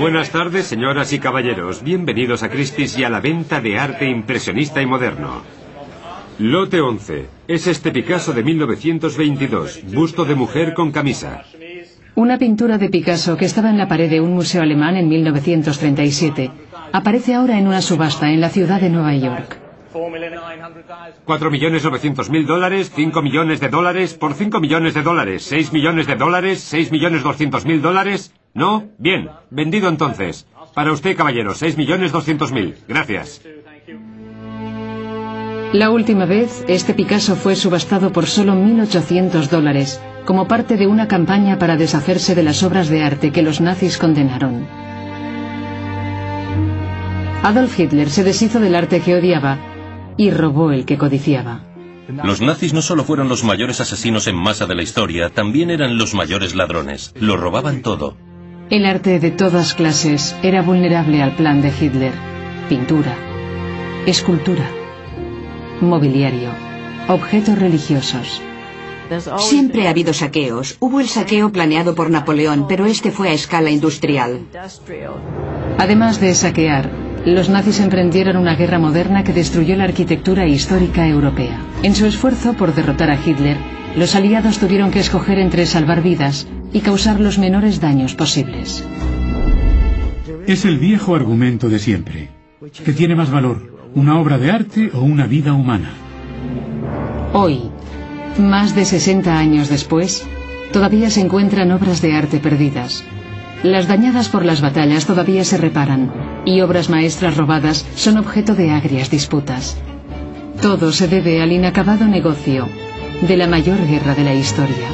Buenas tardes, señoras y caballeros. Bienvenidos a Christie's y a la venta de arte impresionista y moderno. Lote 11. Es este Picasso de 1922, busto de mujer con camisa. Una pintura de Picasso que estaba en la pared de un museo alemán en 1937. Aparece ahora en una subasta en la ciudad de Nueva York. $4.900.000, $5 millones, por $5 millones, $6 millones, $6.200.000. ¿No? Bien, vendido entonces. Para usted, caballero, $6.200.000. Gracias. La última vez, este Picasso fue subastado por solo $1.800, como parte de una campaña para deshacerse de las obras de arte que los nazis condenaron. Adolf Hitler se deshizo del arte que odiaba y robó el que codiciaba. Los nazis no solo fueron los mayores asesinos en masa de la historia, también eran los mayores ladrones. Lo robaban todo. El arte de todas clases era vulnerable al plan de Hitler. Pintura, escultura, mobiliario, objetos religiosos. Siempre ha habido saqueos. Hubo el saqueo planeado por Napoleón, pero este fue a escala industrial. Además de saquear, los nazis emprendieron una guerra moderna que destruyó la arquitectura histórica europea. En su esfuerzo por derrotar a Hitler, los aliados tuvieron que escoger entre salvar vidas y causar los menores daños posibles. Es el viejo argumento de siempre. ¿Qué tiene más valor, una obra de arte o una vida humana? Hoy, más de 60 años después, todavía se encuentran obras de arte perdidas. Las dañadas por las batallas todavía se reparan, y obras maestras robadas son objeto de agrias disputas. Todo se debe al inacabado negocio de la mayor guerra de la historia.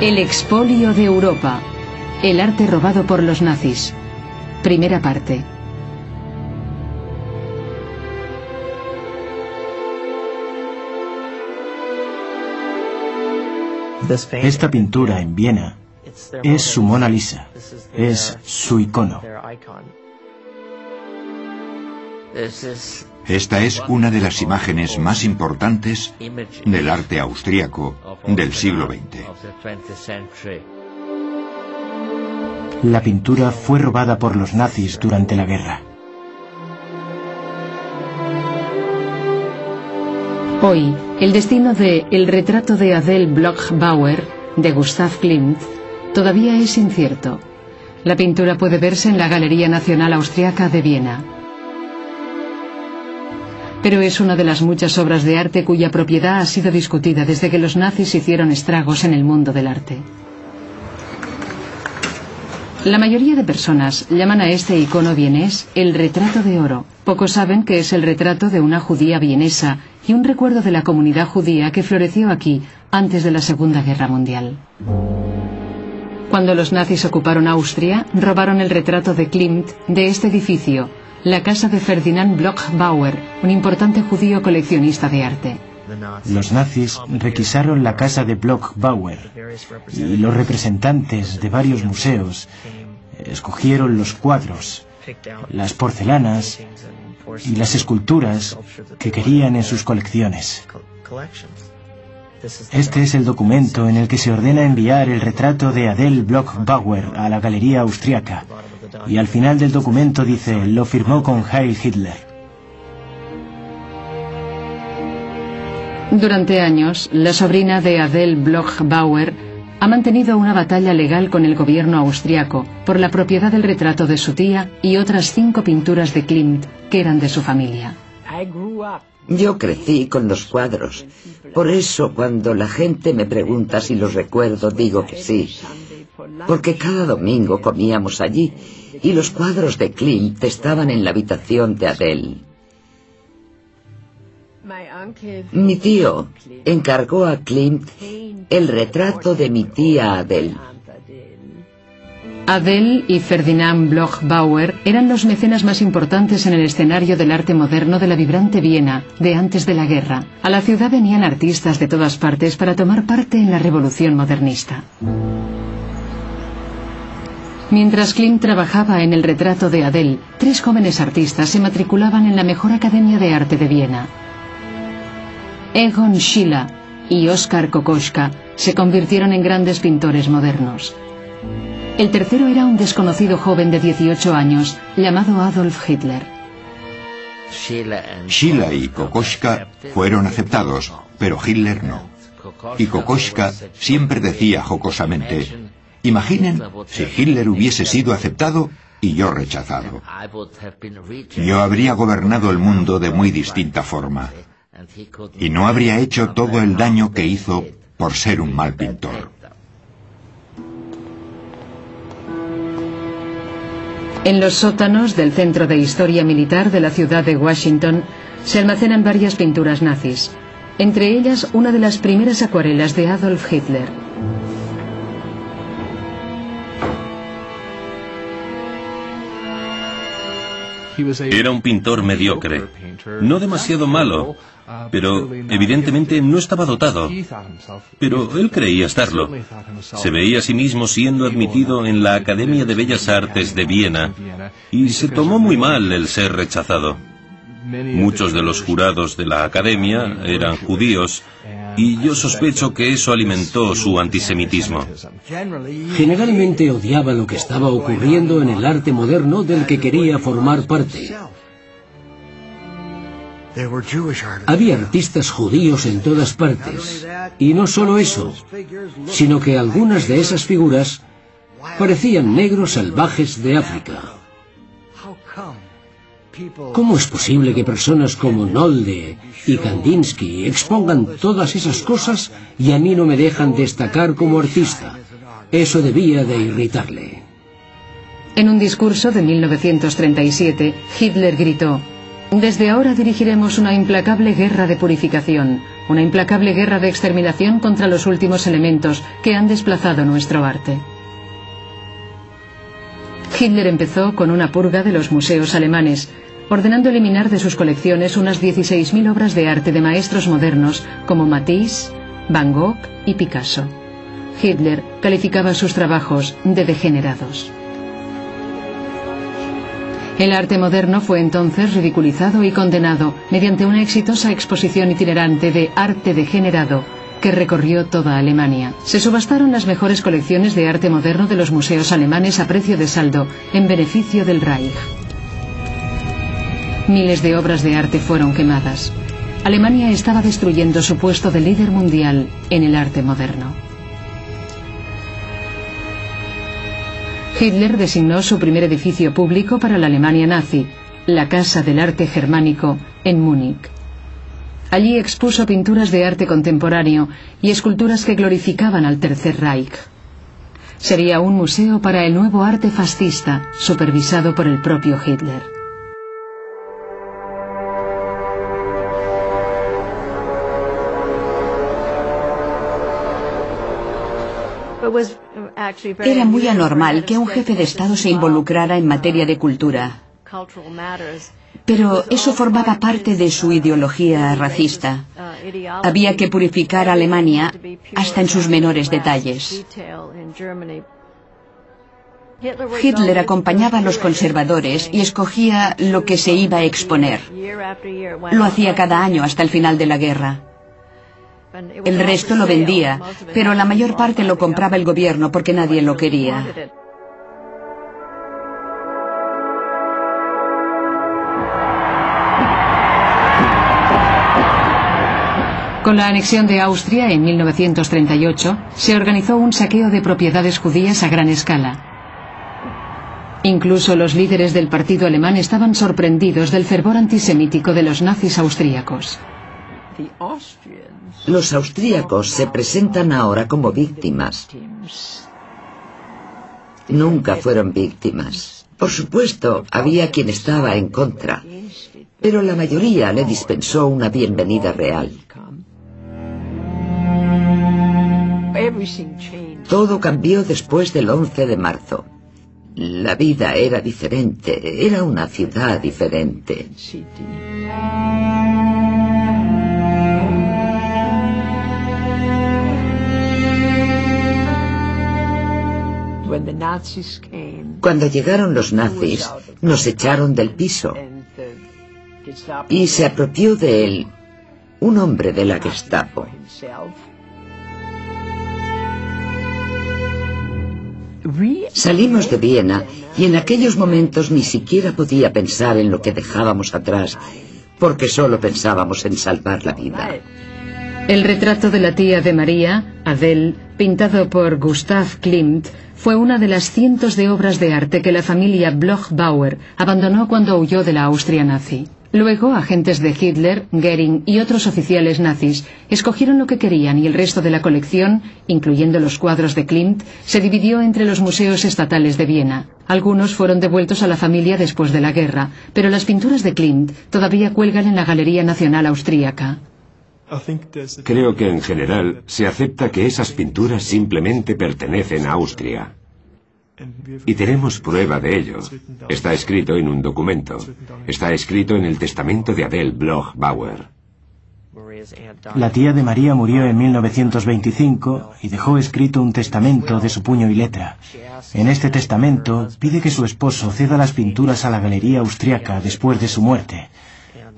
El expolio de Europa. El arte robado por los nazis. Primera parte. Esta pintura en Viena es su Mona Lisa, es su icono. Esta es una de las imágenes más importantes del arte austríaco del siglo XX. La pintura fue robada por los nazis durante la guerra. Hoy, el destino de El retrato de Adele Bloch-Bauer, de Gustav Klimt, todavía es incierto. La pintura puede verse en la Galería Nacional Austriaca de Viena. Pero es una de las muchas obras de arte cuya propiedad ha sido discutida desde que los nazis hicieron estragos en el mundo del arte. La mayoría de personas llaman a este icono vienés el retrato de oro. Pocos saben que es el retrato de una judía vienesa y un recuerdo de la comunidad judía que floreció aquí antes de la Segunda Guerra Mundial. Cuando los nazis ocuparon Austria, robaron el retrato de Klimt de este edificio, la casa de Ferdinand Bloch-Bauer, un importante judío coleccionista de arte. Los nazis requisaron la casa de Bloch-Bauer y los representantes de varios museos escogieron los cuadros, las porcelanas y las esculturas que querían en sus colecciones. Este es el documento en el que se ordena enviar el retrato de Adele Bloch-Bauer a la Galería Austriaca, y al final del documento dice: lo firmó con Heil Hitler. Durante años, la sobrina de Adele Bloch-Bauer ha mantenido una batalla legal con el gobierno austriaco por la propiedad del retrato de su tía y otras 5 pinturas de Klimt que eran de su familia. Yo crecí con los cuadros. Por eso, cuando la gente me pregunta si los recuerdo, digo que sí. Porque cada domingo comíamos allí y los cuadros de Klimt estaban en la habitación de Adele. Mi tío encargó a Klimt el retrato de mi tía Adele. Adele y Ferdinand Bloch-Bauer eran los mecenas más importantes en el escenario del arte moderno de la vibrante Viena de antes de la guerra. A la ciudad venían artistas de todas partes para tomar parte en la revolución modernista. Mientras Klimt trabajaba en el retrato de Adele, 3 jóvenes artistas se matriculaban en la mejor academia de arte de Viena. Egon Schiele y Oskar Kokoschka se convirtieron en grandes pintores modernos. El tercero era un desconocido joven de 18 años, llamado Adolf Hitler. Sheila y Kokoschka fueron aceptados, pero Hitler no. Y Kokoschka siempre decía jocosamente: imaginen si Hitler hubiese sido aceptado y yo rechazado. Yo habría gobernado el mundo de muy distinta forma, y no habría hecho todo el daño que hizo por ser un mal pintor. En los sótanos del Centro de Historia Militar de la ciudad de Washington se almacenan varias pinturas nazis, entre ellas una de las primeras acuarelas de Adolf Hitler. Era un pintor mediocre, no demasiado malo, pero evidentemente no estaba dotado. Pero él creía estarlo. Se veía a sí mismo siendo admitido en la Academia de Bellas Artes de Viena y se tomó muy mal el ser rechazado. Muchos de los jurados de la Academia eran judíos y yo sospecho que eso alimentó su antisemitismo. Generalmente odiaba lo que estaba ocurriendo en el arte moderno del que quería formar parte. Había artistas judíos en todas partes, y no solo eso, sino que algunas de esas figuras parecían negros salvajes de África. ¿Cómo es posible que personas como Nolde y Kandinsky expongan todas esas cosas y a mí no me dejan destacar como artista? Eso debía de irritarle. En un discurso de 1937, Hitler gritó: «Desde ahora dirigiremos una implacable guerra de purificación, una implacable guerra de exterminación contra los últimos elementos que han desplazado nuestro arte». Hitler empezó con una purga de los museos alemanes, ordenando eliminar de sus colecciones unas 16.000 obras de arte de maestros modernos como Matisse, Van Gogh y Picasso. Hitler calificaba sus trabajos de degenerados. El arte moderno fue entonces ridiculizado y condenado mediante una exitosa exposición itinerante de arte degenerado que recorrió toda Alemania. Se subastaron las mejores colecciones de arte moderno de los museos alemanes a precio de saldo, en beneficio del Reich. Miles de obras de arte fueron quemadas. Alemania estaba destruyendo su puesto de líder mundial en el arte moderno. Hitler designó su primer edificio público para la Alemania nazi, la Casa del Arte Germánico, en Múnich. Allí expuso pinturas de arte contemporáneo y esculturas que glorificaban al Tercer Reich. Sería un museo para el nuevo arte fascista, supervisado por el propio Hitler. Era muy anormal que un jefe de Estado se involucrara en materia de cultura. Pero eso formaba parte de su ideología racista. Había que purificar a Alemania hasta en sus menores detalles. Hitler acompañaba a los conservadores y escogía lo que se iba a exponer. Lo hacía cada año hasta el final de la guerra. El resto lo vendía, pero la mayor parte lo compraba el gobierno porque nadie lo quería. Con la anexión de Austria en 1938, se organizó un saqueo de propiedades judías a gran escala. Incluso los líderes del partido alemán estaban sorprendidos del fervor antisemítico de los nazis austríacos. Los austríacos se presentan ahora como víctimas. Nunca fueron víctimas. Por supuesto, había quien estaba en contra, pero la mayoría le dispensó una bienvenida real. Todo cambió después del 11 de marzo. La vida era diferente, era una ciudad diferente. Cuando llegaron los nazis, nos echaron del piso y se apropió de él un hombre de la Gestapo. Salimos de Viena y en aquellos momentos ni siquiera podía pensar en lo que dejábamos atrás, porque solo pensábamos en salvar la vida. El retrato de la tía de María, Adele, pintado por Gustav Klimt, fue una de las cientos de obras de arte que la familia Bloch-Bauer abandonó cuando huyó de la Austria nazi. Luego, agentes de Hitler, Goering y otros oficiales nazis escogieron lo que querían y el resto de la colección, incluyendo los cuadros de Klimt, se dividió entre los museos estatales de Viena. Algunos fueron devueltos a la familia después de la guerra, pero las pinturas de Klimt todavía cuelgan en la Galería Nacional Austríaca. Creo que en general se acepta que esas pinturas simplemente pertenecen a Austria. Y tenemos prueba de ello. Está escrito en un documento. Está escrito en el testamento de Adele Bloch-Bauer. La tía de María murió en 1925 y dejó escrito un testamento de su puño y letra. En este testamento pide que su esposo ceda las pinturas a la Galería Austriaca después de su muerte.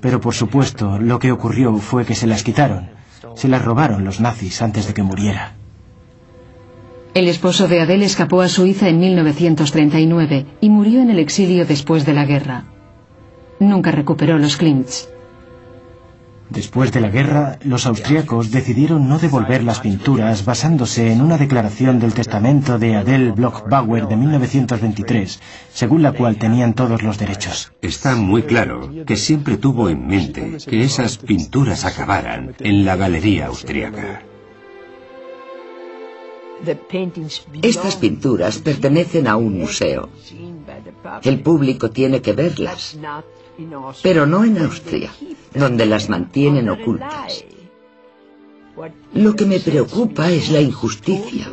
Pero por supuesto, lo que ocurrió fue que se las quitaron. Se las robaron los nazis antes de que muriera. El esposo de Adele escapó a Suiza en 1939 y murió en el exilio después de la guerra. Nunca recuperó los Klimts. Después de la guerra, los austríacos decidieron no devolver las pinturas basándose en una declaración del testamento de Adele Bloch-Bauer de 1923, según la cual tenían todos los derechos. Está muy claro que siempre tuvo en mente que esas pinturas acabaran en la Galería Austríaca. Estas pinturas pertenecen a un museo. El público tiene que verlas, pero no en Austria, donde las mantienen ocultas. Lo que me preocupa es la injusticia,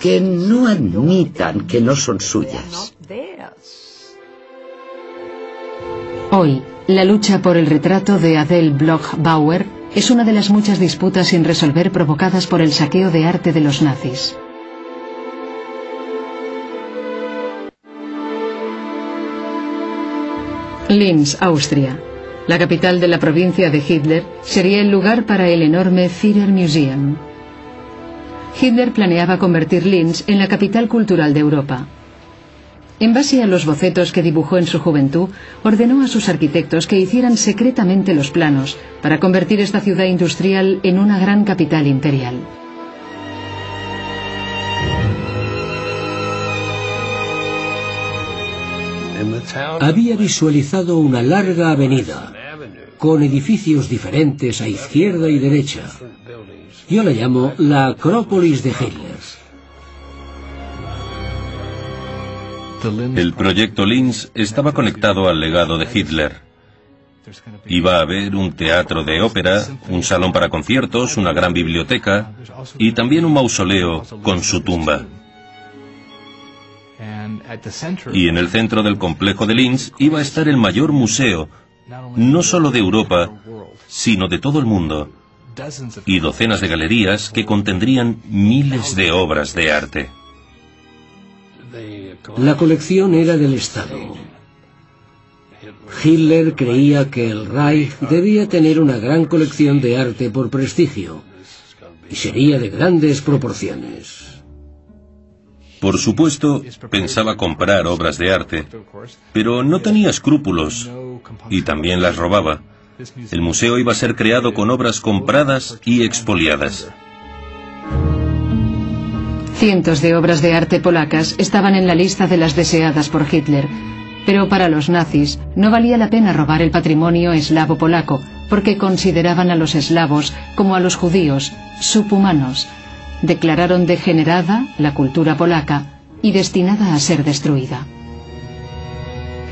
que no admitan que no son suyas. Hoy, la lucha por el retrato de Adele Bloch-Bauer es una de las muchas disputas sin resolver provocadas por el saqueo de arte de los nazis. Linz, Austria. La capital de la provincia de Hitler sería el lugar para el enorme Führermuseum. Hitler planeaba convertir Linz en la capital cultural de Europa. En base a los bocetos que dibujó en su juventud, ordenó a sus arquitectos que hicieran secretamente los planos para convertir esta ciudad industrial en una gran capital imperial. Había visualizado una larga avenida, con edificios diferentes a izquierda y derecha. Yo la llamo la Acrópolis de Hitler. El proyecto Linz estaba conectado al legado de Hitler. Iba a haber un teatro de ópera, un salón para conciertos, una gran biblioteca y también un mausoleo con su tumba. Y en el centro del complejo de Linz iba a estar el mayor museo, no solo de Europa, sino de todo el mundo, y docenas de galerías que contendrían miles de obras de arte. La colección era del Estado. Hitler creía que el Reich debía tener una gran colección de arte por prestigio, y sería de grandes proporciones. Por supuesto, pensaba comprar obras de arte, pero no tenía escrúpulos, y también las robaba. El museo iba a ser creado con obras compradas y expoliadas. Cientos de obras de arte polacas estaban en la lista de las deseadas por Hitler, pero para los nazis no valía la pena robar el patrimonio eslavo polaco, porque consideraban a los eslavos, como a los judíos, subhumanos. Declararon degenerada la cultura polaca y destinada a ser destruida.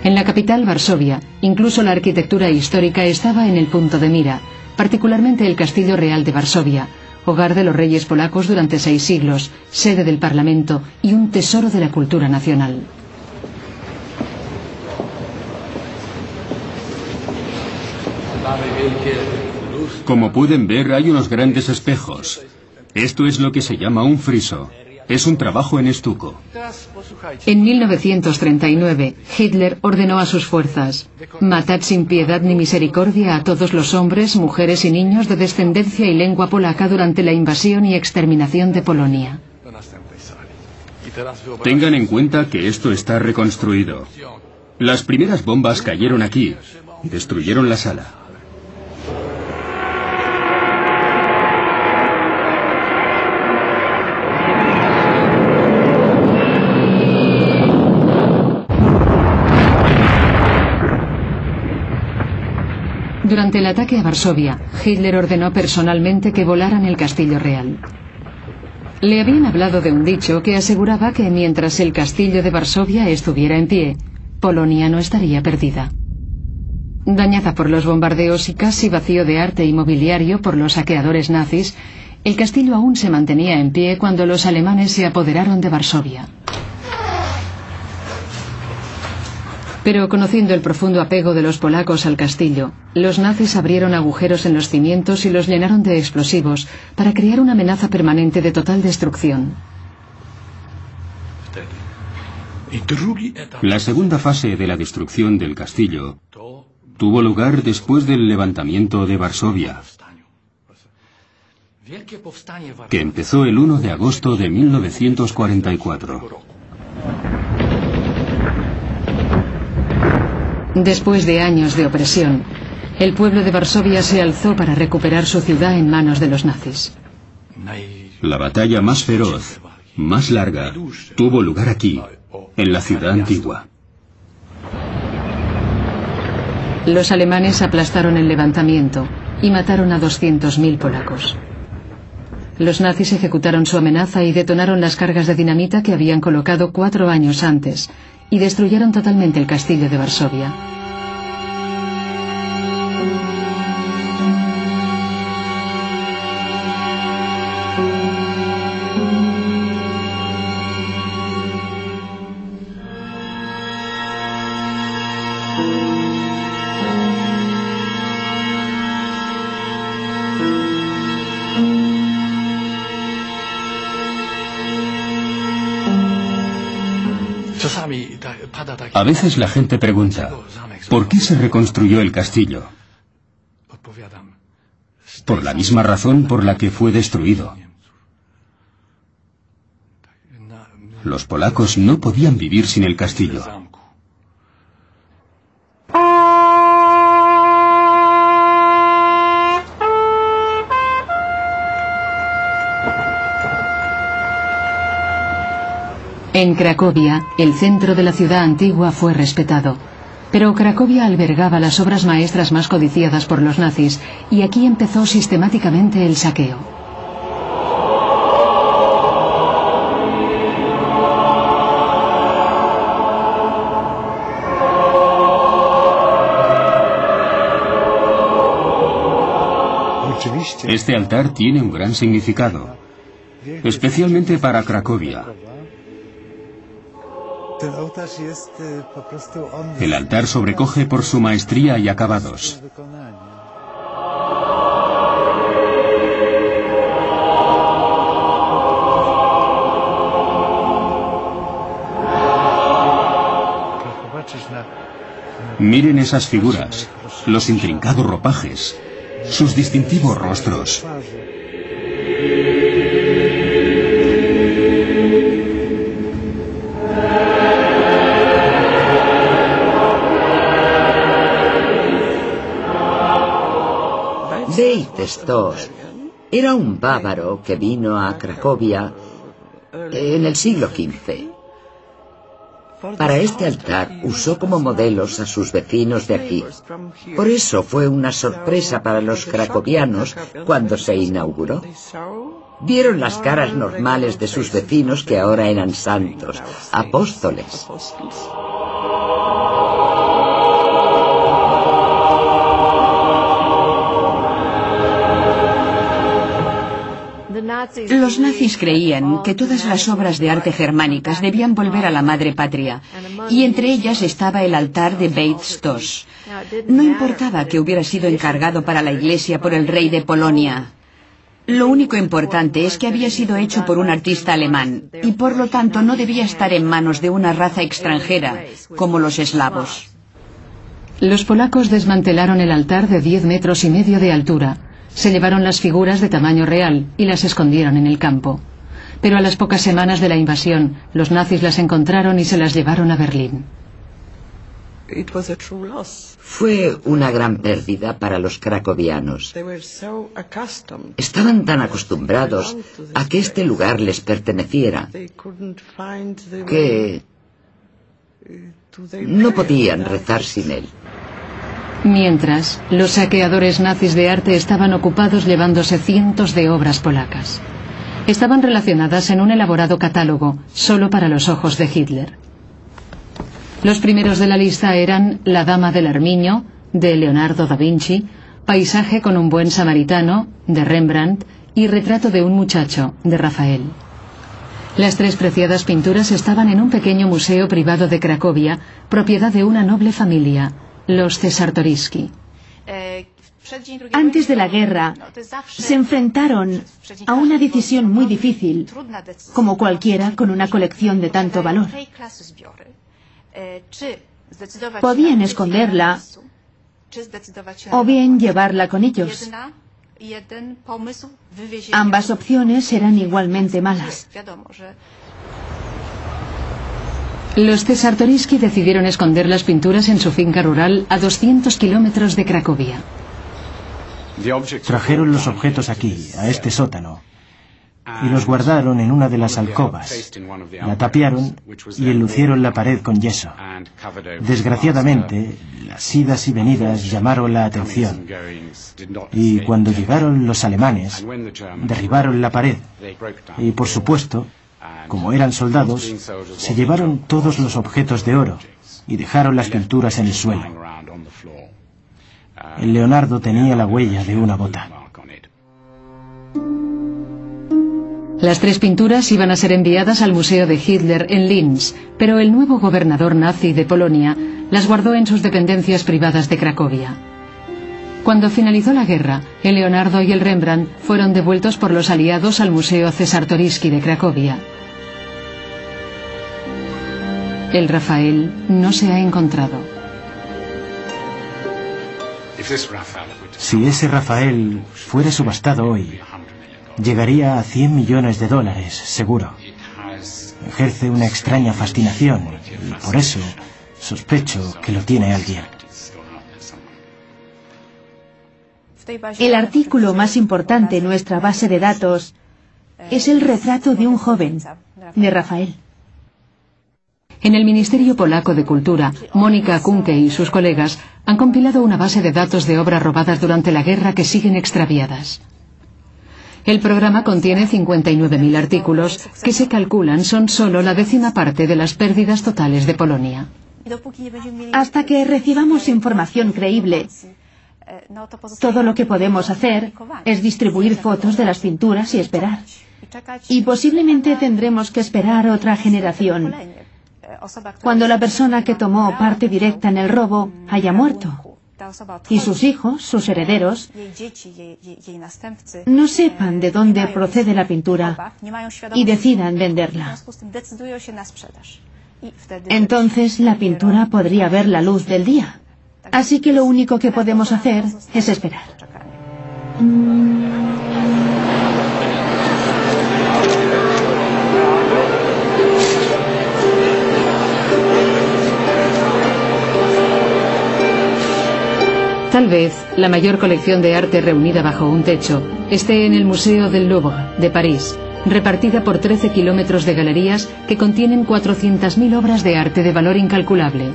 En la capital, Varsovia, incluso la arquitectura histórica estaba en el punto de mira, particularmente el Castillo Real de Varsovia, hogar de los reyes polacos durante 6 siglos, sede del Parlamento y un tesoro de la cultura nacional. Como pueden ver, hay unos grandes espejos. Esto es lo que se llama un friso. Es un trabajo en estuco. En 1939, Hitler ordenó a sus fuerzas: matad sin piedad ni misericordia a todos los hombres, mujeres y niños de descendencia y lengua polaca durante la invasión y exterminación de Polonia. Tengan en cuenta que esto está reconstruido. Las primeras bombas cayeron aquí, destruyeron la sala. Durante el ataque a Varsovia, Hitler ordenó personalmente que volaran el castillo real. Le habían hablado de un dicho que aseguraba que mientras el castillo de Varsovia estuviera en pie, Polonia no estaría perdida. Dañada por los bombardeos y casi vacío de arte y mobiliario por los saqueadores nazis, el castillo aún se mantenía en pie cuando los alemanes se apoderaron de Varsovia. Pero conociendo el profundo apego de los polacos al castillo, los nazis abrieron agujeros en los cimientos y los llenaron de explosivos para crear una amenaza permanente de total destrucción. La segunda fase de la destrucción del castillo tuvo lugar después del levantamiento de Varsovia, que empezó el 1 de agosto de 1944. Después de años de opresión, el pueblo de Varsovia se alzó para recuperar su ciudad en manos de los nazis. La batalla más feroz, más larga, tuvo lugar aquí, en la ciudad antigua. Los alemanes aplastaron el levantamiento y mataron a 200.000 polacos. Los nazis ejecutaron su amenaza y detonaron las cargas de dinamita que habían colocado 4 años antes, y destruyeron totalmente el castillo de Varsovia. A veces la gente pregunta, ¿por qué se reconstruyó el castillo? Por la misma razón por la que fue destruido. Los polacos no podían vivir sin el castillo. En Cracovia, el centro de la ciudad antigua fue respetado, pero Cracovia albergaba las obras maestras más codiciadas por los nazis, y aquí empezó sistemáticamente el saqueo. Este altar tiene un gran significado, especialmente para Cracovia. El altar sobrecoge por su maestría y acabados. Miren esas figuras, los intrincados ropajes, sus distintivos rostros. Veit Stos era un bávaro que vino a Cracovia en el siglo XV. Para este altar usó como modelos a sus vecinos de aquí. Por eso fue una sorpresa para los cracovianos cuando se inauguró. Vieron las caras normales de sus vecinos que ahora eran santos, apóstoles. Los nazis creían que todas las obras de arte germánicas debían volver a la madre patria, y entre ellas estaba el altar de Veit Stos. No importaba que hubiera sido encargado para la iglesia por el rey de Polonia. Lo único importante es que había sido hecho por un artista alemán, y por lo tanto no debía estar en manos de una raza extranjera, como los eslavos. Los polacos desmantelaron el altar de 10,5 metros de altura. Se llevaron las figuras de tamaño real y las escondieron en el campo. pero a las pocas semanas de la invasión, los nazis las encontraron y se las llevaron a Berlín. Fue una gran pérdida para los cracovianos. Estaban tan acostumbrados a que este lugar les perteneciera que no podían rezar sin él. Mientras, los saqueadores nazis de arte estaban ocupados llevándose cientos de obras polacas. Estaban relacionadas en un elaborado catálogo, solo para los ojos de Hitler. Los primeros de la lista eran La Dama del Armiño, de Leonardo da Vinci, Paisaje con un buen samaritano, de Rembrandt, y Retrato de un muchacho, de Rafael. Las tres preciadas pinturas estaban en un pequeño museo privado de Cracovia, propiedad de una noble familia, los Czartoryski. Antes de la guerra, se enfrentaron a una decisión muy difícil, como cualquiera con una colección de tanto valor. Podían esconderla o bien llevarla con ellos. Ambas opciones eran igualmente malas. Los Czartoryski decidieron esconder las pinturas en su finca rural a 200 kilómetros de Cracovia. Trajeron los objetos aquí, a este sótano, y los guardaron en una de las alcobas. La tapiaron y enlucieron la pared con yeso. Desgraciadamente, las idas y venidas llamaron la atención. Y cuando llegaron los alemanes, derribaron la pared. Y por supuesto, como eran soldados, se llevaron todos los objetos de oro y dejaron las pinturas en el suelo. El Leonardo tenía la huella de una bota. Las tres pinturas iban a ser enviadas al Museo de Hitler en Linz, pero el nuevo gobernador nazi de Polonia las guardó en sus dependencias privadas de Cracovia. Cuando finalizó la guerra, el Leonardo y el Rembrandt fueron devueltos por los aliados al Museo Czartoryski de Cracovia. El Rafael no se ha encontrado. Si ese Rafael fuera subastado hoy, llegaría a 100 millones de dólares, seguro. Ejerce una extraña fascinación y por eso sospecho que lo tiene alguien. El artículo más importante en nuestra base de datos es el retrato de un joven, de Rafael. En el Ministerio Polaco de Cultura, Mónica Kunke y sus colegas han compilado una base de datos de obras robadas durante la guerra que siguen extraviadas. El programa contiene 59.000 artículos que se calculan son solo la 10ª parte de las pérdidas totales de Polonia. Hasta que recibamos información creíble, todo lo que podemos hacer es distribuir fotos de las pinturas y esperar. Y posiblemente tendremos que esperar otra generación, cuando la persona que tomó parte directa en el robo haya muerto y sus hijos, sus herederos, no sepan de dónde procede la pintura y decidan venderla. Entonces la pintura podría ver la luz del día. Así que lo único que podemos hacer es esperar. Tal vez la mayor colección de arte reunida bajo un techo esté en el Museo del Louvre de París, repartida por 13 kilómetros de galerías que contienen 400.000 obras de arte de valor incalculable,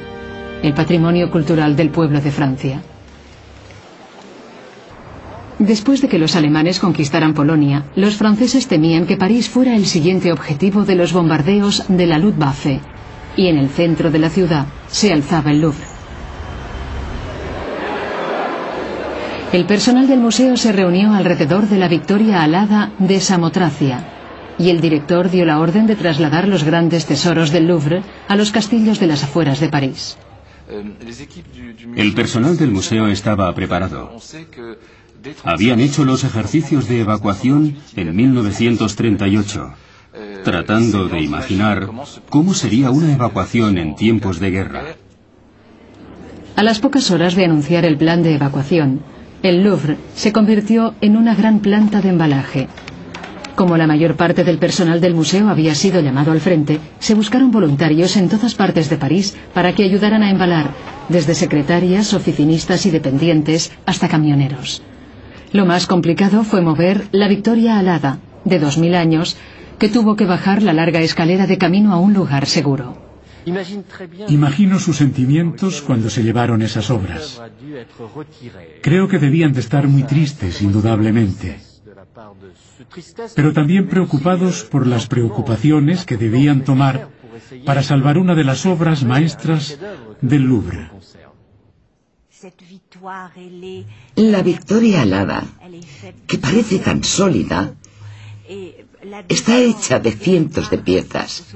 el patrimonio cultural del pueblo de Francia. Después de que los alemanes conquistaran Polonia, los franceses temían que París fuera el siguiente objetivo de los bombardeos de la Luftwaffe, y en el centro de la ciudad se alzaba el Louvre. El personal del museo se reunió alrededor de la Victoria alada de Samotracia, y el director dio la orden de trasladar los grandes tesoros del Louvre a los castillos de las afueras de París. El personal del museo estaba preparado. Habían hecho los ejercicios de evacuación en 1938, tratando de imaginar cómo sería una evacuación en tiempos de guerra. A las pocas horas de anunciar el plan de evacuación, el Louvre se convirtió en una gran planta de embalaje. Como la mayor parte del personal del museo había sido llamado al frente, se buscaron voluntarios en todas partes de París para que ayudaran a embalar, desde secretarias, oficinistas y dependientes hasta camioneros. Lo más complicado fue mover la Victoria alada, de 2000 años, que tuvo que bajar la larga escalera de camino a un lugar seguro. Imagino sus sentimientos cuando se llevaron esas obras. Creo que debían de estar muy tristes, indudablemente, pero también preocupados por las preocupaciones que debían tomar para salvar una de las obras maestras del Louvre. La Victoria alada, que parece tan sólida, está hecha de cientos de piezas,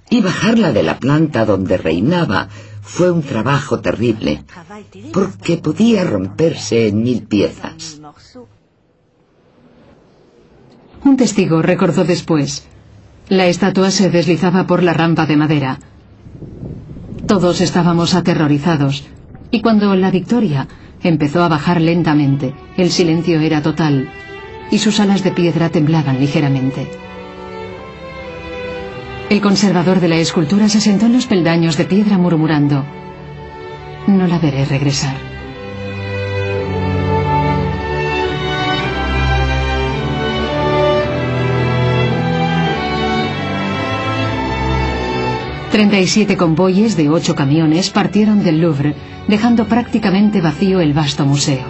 y bajarla de la planta donde reinaba fue un trabajo terrible, porque podía romperse en 1000 piezas. Un testigo recordó después: la estatua se deslizaba por la rampa de madera. Todos estábamos aterrorizados, y cuando la Victoria empezó a bajar lentamente, el silencio era total, y sus alas de piedra temblaban ligeramente. El conservador de la escultura se sentó en los peldaños de piedra murmurando: no la veré regresar. «37 convoyes de 8 camiones partieron del Louvre, dejando prácticamente vacío el vasto museo.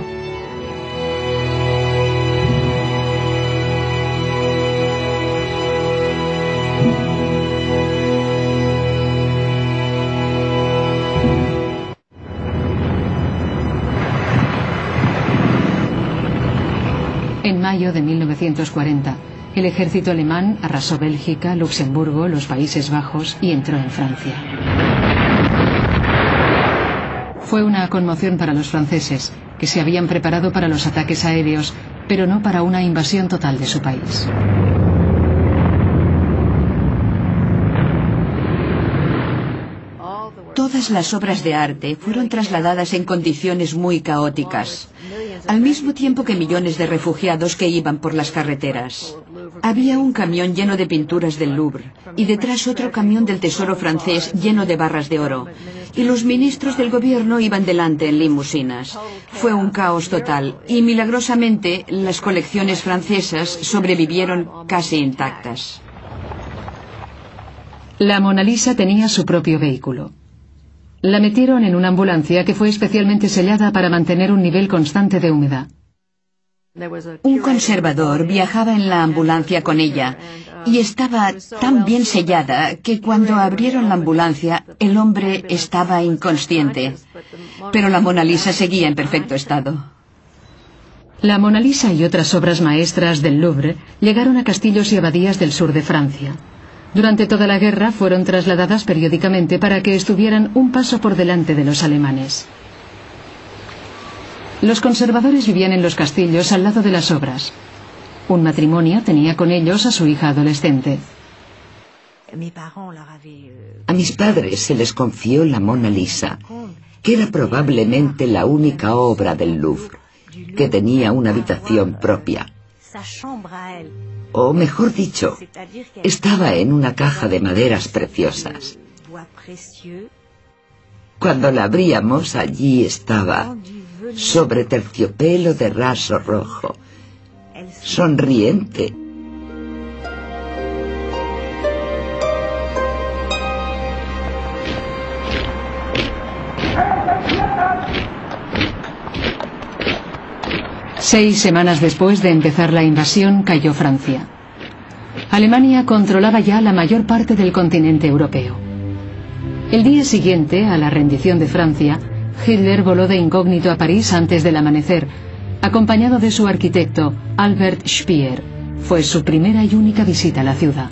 En mayo de 1940, el ejército alemán arrasó Bélgica, Luxemburgo, los Países Bajos y entró en Francia. Fue una conmoción para los franceses, que se habían preparado para los ataques aéreos, pero no para una invasión total de su país. Todas las obras de arte fueron trasladadas en condiciones muy caóticas, al mismo tiempo que millones de refugiados que iban por las carreteras. Había un camión lleno de pinturas del Louvre y detrás otro camión del Tesoro francés lleno de barras de oro, y los ministros del gobierno iban delante en limusinas. Fue un caos total y milagrosamente las colecciones francesas sobrevivieron casi intactas. La Mona Lisa tenía su propio vehículo. La metieron en una ambulancia que fue especialmente sellada para mantener un nivel constante de humedad. Un conservador viajaba en la ambulancia con ella y estaba tan bien sellada que cuando abrieron la ambulancia el hombre estaba inconsciente, pero la Mona Lisa seguía en perfecto estado. La Mona Lisa y otras obras maestras del Louvre llegaron a castillos y abadías del sur de Francia. Durante toda la guerra fueron trasladadas periódicamente para que estuvieran un paso por delante de los alemanes. Los conservadores vivían en los castillos al lado de las obras. Un matrimonio tenía con ellos a su hija adolescente. A mis padres se les confió la Mona Lisa, que era probablemente la única obra del Louvre, que tenía una habitación propia. O mejor dicho, estaba en una caja de maderas preciosas. Cuando la abríamos, allí estaba, sobre terciopelo de raso rojo, sonriente. Seis semanas después de empezar la invasión, cayó Francia. Alemania controlaba ya la mayor parte del continente europeo. El día siguiente, a la rendición de Francia, Hitler voló de incógnito a París antes del amanecer, acompañado de su arquitecto, Albert Speer. Fue su primera y única visita a la ciudad.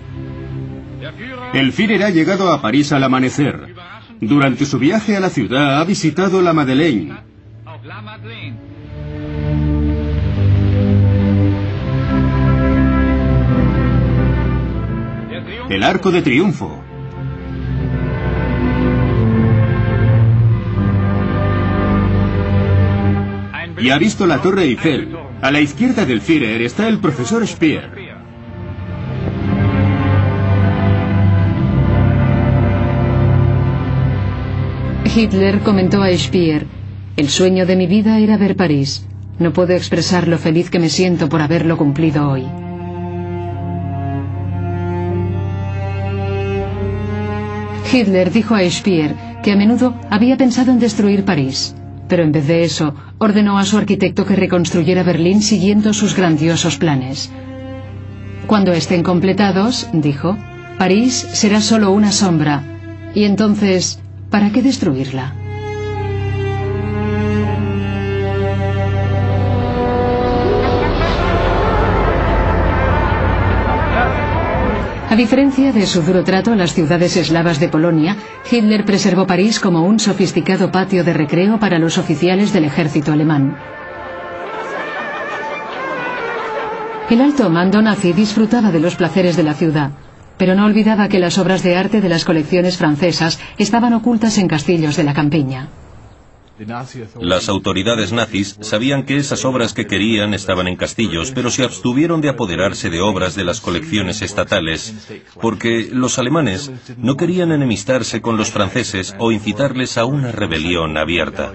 El Führer ha llegado a París al amanecer. Durante su viaje a la ciudad ha visitado la Madeleine. El Arco de Triunfo. Y ha visto la Torre Eiffel. A la izquierda del Führer está el profesor Speer. Hitler comentó a Speer: «El sueño de mi vida era ver París. No puedo expresar lo feliz que me siento por haberlo cumplido hoy». Hitler dijo a Speer que a menudo había pensado en destruir París, pero en vez de eso ordenó a su arquitecto que reconstruyera Berlín siguiendo sus grandiosos planes. «Cuando estén completados», dijo, «París será solo una sombra, y entonces, ¿para qué destruirla?». A diferencia de su duro trato a las ciudades eslavas de Polonia, Hitler preservó París como un sofisticado patio de recreo para los oficiales del ejército alemán. El alto mando nazi disfrutaba de los placeres de la ciudad, pero no olvidaba que las obras de arte de las colecciones francesas estaban ocultas en castillos de la campiña. Las autoridades nazis sabían que esas obras que querían estaban en castillos, pero se abstuvieron de apoderarse de obras de las colecciones estatales, porque los alemanes no querían enemistarse con los franceses o incitarles a una rebelión abierta.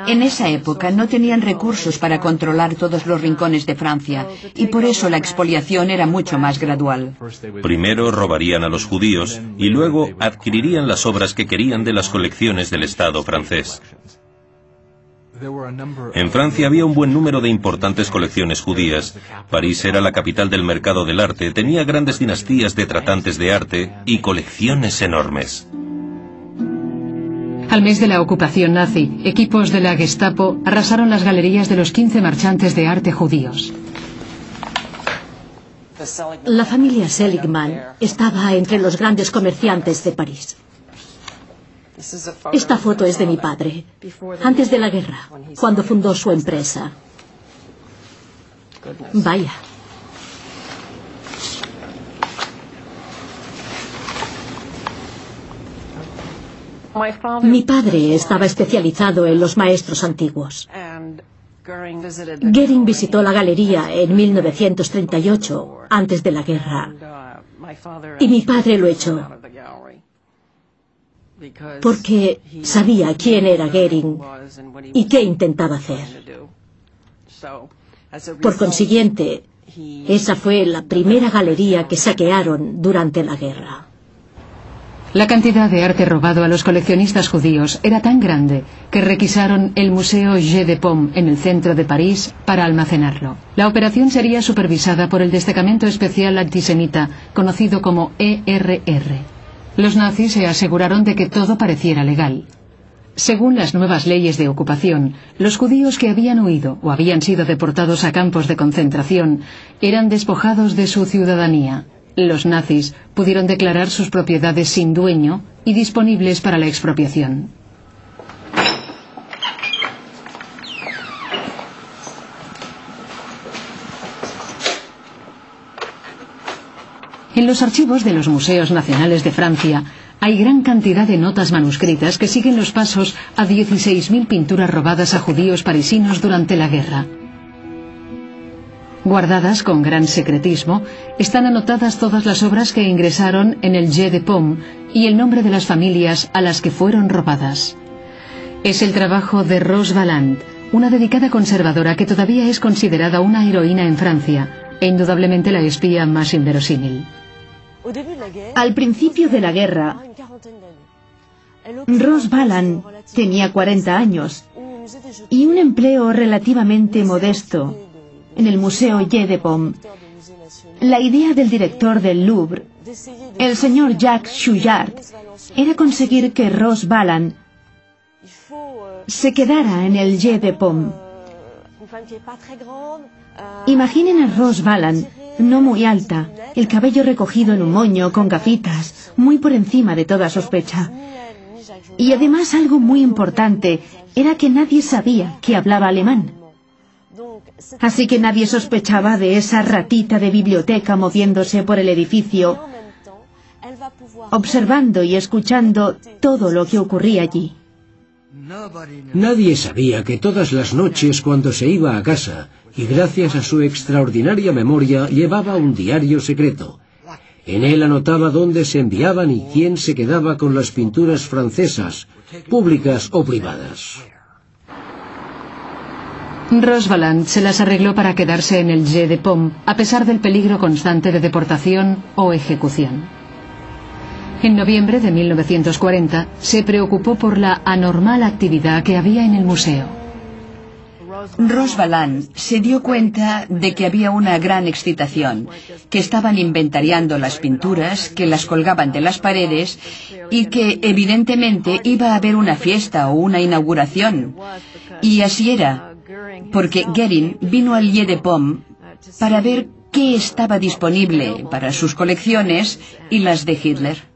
En esa época no tenían recursos para controlar todos los rincones de Francia, y por eso la expoliación era mucho más gradual. Primero robarían a los judíos y luego adquirirían las obras que querían de las colecciones del Estado francés. En Francia había un buen número de importantes colecciones judías. París era la capital del mercado del arte, tenía grandes dinastías de tratantes de arte y colecciones enormes. Al mes de la ocupación nazi, equipos de la Gestapo arrasaron las galerías de los 15 marchantes de arte judíos. La familia Seligman estaba entre los grandes comerciantes de París. Esta foto es de mi padre, antes de la guerra, cuando fundó su empresa. Vaya. Mi padre estaba especializado en los maestros antiguos. Goering visitó la galería en 1938, antes de la guerra, y mi padre lo echó, porque sabía quién era Goering y qué intentaba hacer. Por consiguiente, esa fue la primera galería que saquearon durante la guerra. La cantidad de arte robado a los coleccionistas judíos era tan grande que requisaron el Museo Jeu de Paume en el centro de París para almacenarlo. La operación sería supervisada por el Destacamento Especial Antisemita, conocido como ERR. Los nazis se aseguraron de que todo pareciera legal. Según las nuevas leyes de ocupación, los judíos que habían huido o habían sido deportados a campos de concentración eran despojados de su ciudadanía. Los nazis pudieron declarar sus propiedades sin dueño y disponibles para la expropiación. En los archivos de los museos nacionales de Francia hay gran cantidad de notas manuscritas que siguen los pasos a 16.000 pinturas robadas a judíos parisinos durante la guerra. Guardadas con gran secretismo, están anotadas todas las obras que ingresaron en el Jeu de Paume y el nombre de las familias a las que fueron robadas. Es el trabajo de Rose Valland, una dedicada conservadora que todavía es considerada una heroína en Francia, e indudablemente la espía más inverosímil. Al principio de la guerra, Rose Valland tenía 40 años y un empleo relativamente modesto en el Museo Jeu de Paume. La idea del director del Louvre, el señor Jacques Chouillard, era conseguir que Rose Valland se quedara en el Jeu de Paume. Imaginen a Rose Valland, no muy alta, el cabello recogido en un moño con gafitas, muy por encima de toda sospecha. Y además algo muy importante era que nadie sabía que hablaba alemán. Así que nadie sospechaba de esa ratita de biblioteca moviéndose por el edificio, observando y escuchando todo lo que ocurría allí. Nadie sabía que todas las noches cuando se iba a casa, y gracias a su extraordinaria memoria, llevaba un diario secreto. En él anotaba dónde se enviaban y quién se quedaba con las pinturas francesas, públicas o privadas. Rosbaland se las arregló para quedarse en el Jeu de Paume, a pesar del peligro constante de deportación o ejecución. En noviembre de 1940 se preocupó por la anormal actividad que había en el museo. Rosbaland se dio cuenta de que había una gran excitación, que estaban inventariando las pinturas, que las colgaban de las paredes y que evidentemente iba a haber una fiesta o una inauguración. Y así era, porque Goering vino al Jeu de Paume para ver qué estaba disponible para sus colecciones y las de Hitler.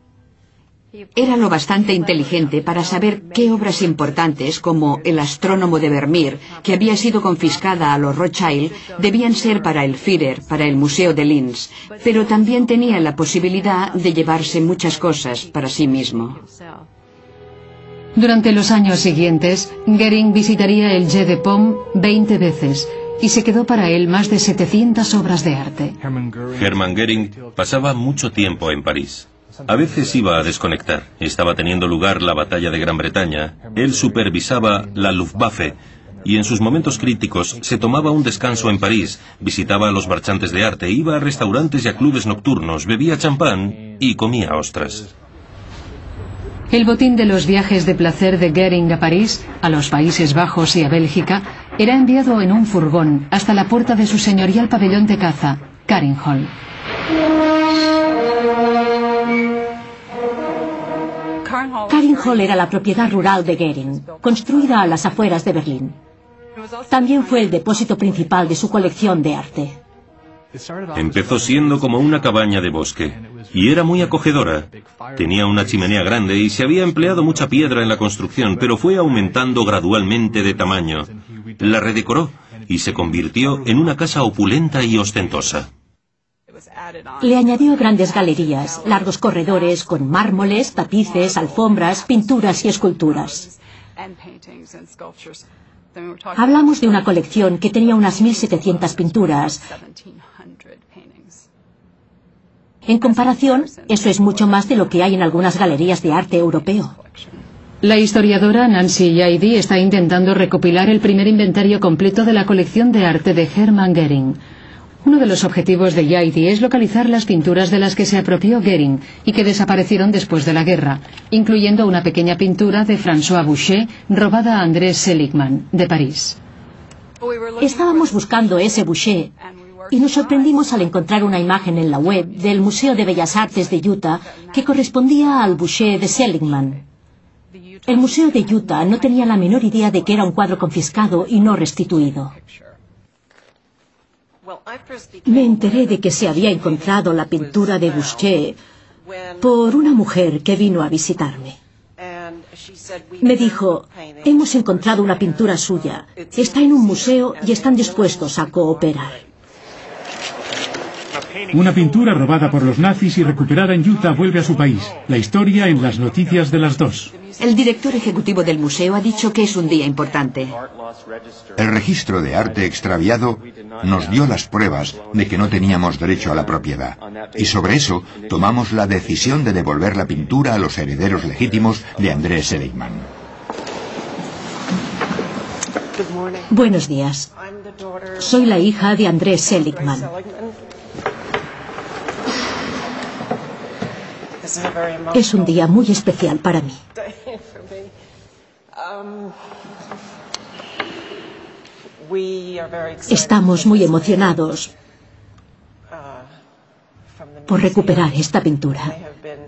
Era lo bastante inteligente para saber qué obras importantes, como El astrónomo de Vermeer, que había sido confiscada a los Rothschild, debían ser para el Führer, para el Museo de Linz, pero también tenía la posibilidad de llevarse muchas cosas para sí mismo. Durante los años siguientes, Goering visitaría el Jeu de Paume 20 veces y se quedó para él más de 700 obras de arte. Hermann Goering pasaba mucho tiempo en París. A veces iba a desconectar. Estaba teniendo lugar la batalla de Gran Bretaña. Él supervisaba la Luftwaffe y en sus momentos críticos se tomaba un descanso en París, visitaba a los marchantes de arte, iba a restaurantes y a clubes nocturnos, bebía champán y comía ostras. El botín de los viajes de placer de Goering a París, a los Países Bajos y a Bélgica, era enviado en un furgón hasta la puerta de su señorial pabellón de caza, Carinhall. Carinhall era la propiedad rural de Goering, construida a las afueras de Berlín. También fue el depósito principal de su colección de arte. Empezó siendo como una cabaña de bosque, y era muy acogedora. Tenía una chimenea grande y se había empleado mucha piedra en la construcción, pero fue aumentando gradualmente de tamaño. La redecoró y se convirtió en una casa opulenta y ostentosa. Le añadió grandes galerías, largos corredores con mármoles, tapices, alfombras, pinturas y esculturas. Hablamos de una colección que tenía unas 1.700 pinturas. En comparación, eso es mucho más de lo que hay en algunas galerías de arte europeo. La historiadora Nancy Yeadie está intentando recopilar el primer inventario completo de la colección de arte de Hermann Goering. Uno de los objetivos de Yeadie es localizar las pinturas de las que se apropió Goering y que desaparecieron después de la guerra, incluyendo una pequeña pintura de François Boucher robada a André Seligman, de París. Estábamos buscando ese Boucher y nos sorprendimos al encontrar una imagen en la web del Museo de Bellas Artes de Utah que correspondía al Boucher de Seligman. El Museo de Utah no tenía la menor idea de que era un cuadro confiscado y no restituido. Me enteré de que se había encontrado la pintura de Boucher por una mujer que vino a visitarme. Me dijo, hemos encontrado una pintura suya, está en un museo y están dispuestos a cooperar. Una pintura robada por los nazis y recuperada en Utah vuelve a su país. La historia en las noticias de las 2. El director ejecutivo del museo ha dicho que es un día importante. El registro de arte extraviado nos dio las pruebas de que no teníamos derecho a la propiedad. Y sobre eso tomamos la decisión de devolver la pintura a los herederos legítimos de André Seligman. Buenos días. Soy la hija de André Seligman. Es un día muy especial para mí. Estamos muy emocionados por recuperar esta pintura.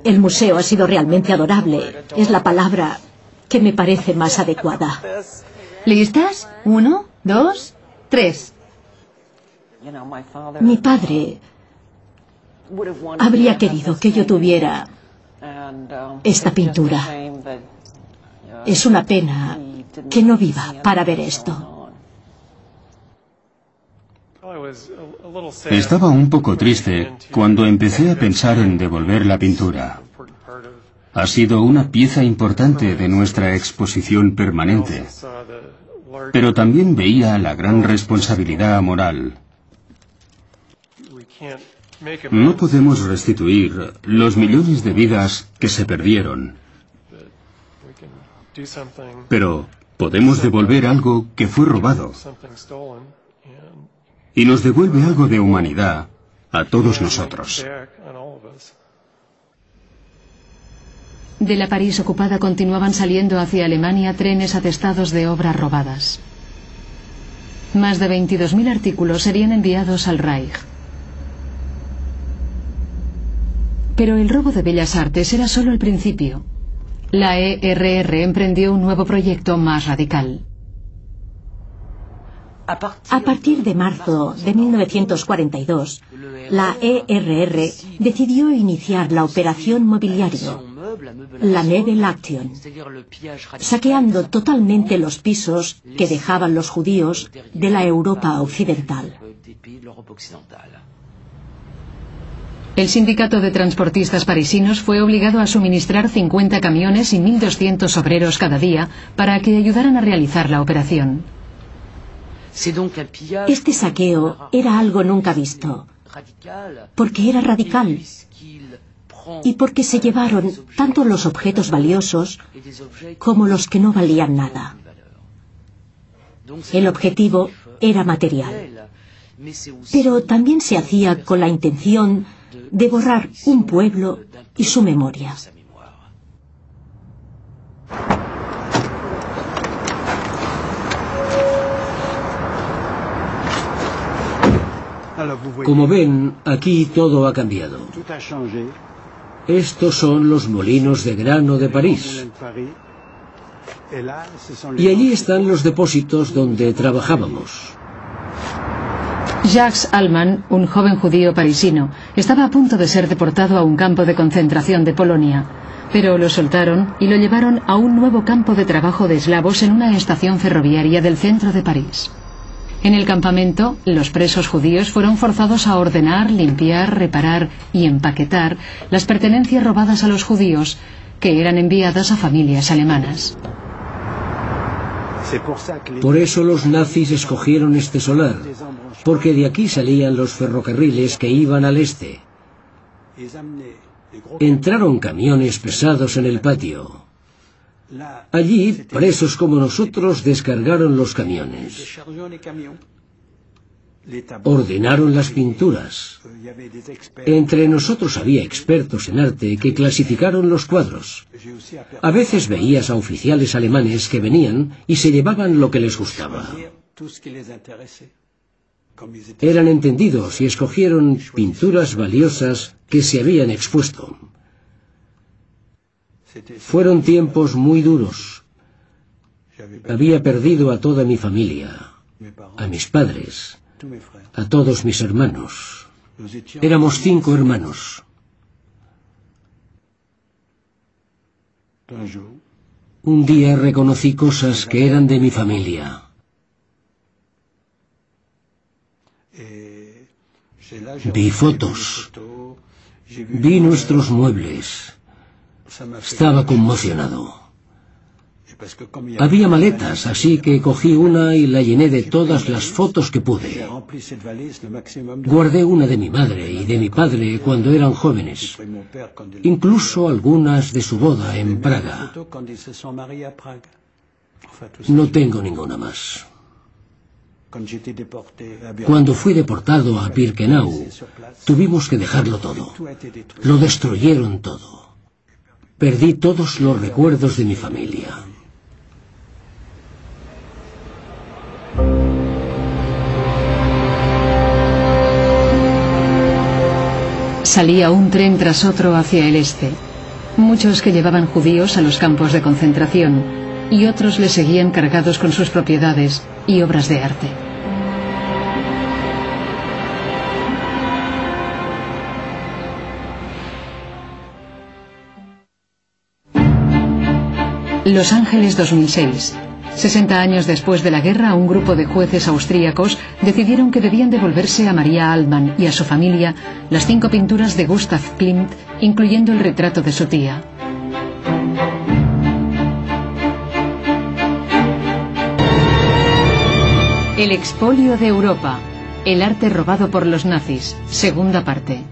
El museo ha sido realmente adorable. Es la palabra que me parece más adecuada. ¿Listas? 1, 2, 3. Mi padre habría querido que yo tuviera esta pintura. Es una pena que no viva para ver esto. Estaba un poco triste cuando empecé a pensar en devolver la pintura. Ha sido una pieza importante de nuestra exposición permanente. Pero también veía la gran responsabilidad moral. No podemos restituir los millones de vidas que se perdieron. Pero podemos devolver algo que fue robado. Y nos devuelve algo de humanidad a todos nosotros. De la París ocupada continuaban saliendo hacia Alemania trenes atestados de obras robadas. Más de 22.000 artículos serían enviados al Reich. Pero el robo de Bellas Artes era solo el principio. La ERR emprendió un nuevo proyecto más radical. A partir de marzo de 1942, la ERR decidió iniciar la operación mobiliario, la Möbelaktion, saqueando totalmente los pisos que dejaban los judíos de la Europa occidental. El sindicato de transportistas parisinos fue obligado a suministrar 50 camiones y 1.200 obreros cada día para que ayudaran a realizar la operación. Este saqueo era algo nunca visto, porque era radical y porque se llevaron tanto los objetos valiosos como los que no valían nada. El objetivo era material, pero también se hacía con la intención de borrar un pueblo y su memoria. Como ven, aquí todo ha cambiado. Estos son los molinos de grano de París. Y allí están los depósitos donde trabajábamos. Jacques Allman, un joven judío parisino, estaba a punto de ser deportado a un campo de concentración de Polonia, pero lo soltaron y lo llevaron a un nuevo campo de trabajo de esclavos en una estación ferroviaria del centro de París. En el campamento, los presos judíos fueron forzados a ordenar, limpiar, reparar y empaquetar las pertenencias robadas a los judíos, que eran enviadas a familias alemanas. Por eso los nazis escogieron este solar, porque de aquí salían los ferrocarriles que iban al este. Entraron camiones pesados en el patio. Allí, presos como nosotros descargaron los camiones. Ordenaron las pinturas. Entre nosotros había expertos en arte que clasificaron los cuadros. A veces veías a oficiales alemanes que venían y se llevaban lo que les gustaba. Eran entendidos y escogieron pinturas valiosas que se habían expuesto. Fueron tiempos muy duros. Había perdido a toda mi familia, a mis padres, a todos mis hermanos. Éramos 5 hermanos. Un día reconocí cosas que eran de mi familia. Vi fotos. Vi nuestros muebles. Estaba conmocionado. Había maletas, así que cogí una y la llené de todas las fotos que pude. Guardé una de mi madre y de mi padre cuando eran jóvenes, incluso algunas de su boda en Praga. No tengo ninguna más. Cuando fui deportado a Birkenau, tuvimos que dejarlo todo. Lo destruyeron todo. Perdí todos los recuerdos de mi familia. Salía un tren tras otro hacia el este. Muchos que llevaban judíos a los campos de concentración y otros les seguían cargados con sus propiedades y obras de arte. Los Ángeles 2006. 60 años después de la guerra, un grupo de jueces austríacos decidieron que debían devolverse a María Allman y a su familia las 5 pinturas de Gustav Klimt, incluyendo el retrato de su tía. El expolio de Europa. El arte robado por los nazis. Segunda parte.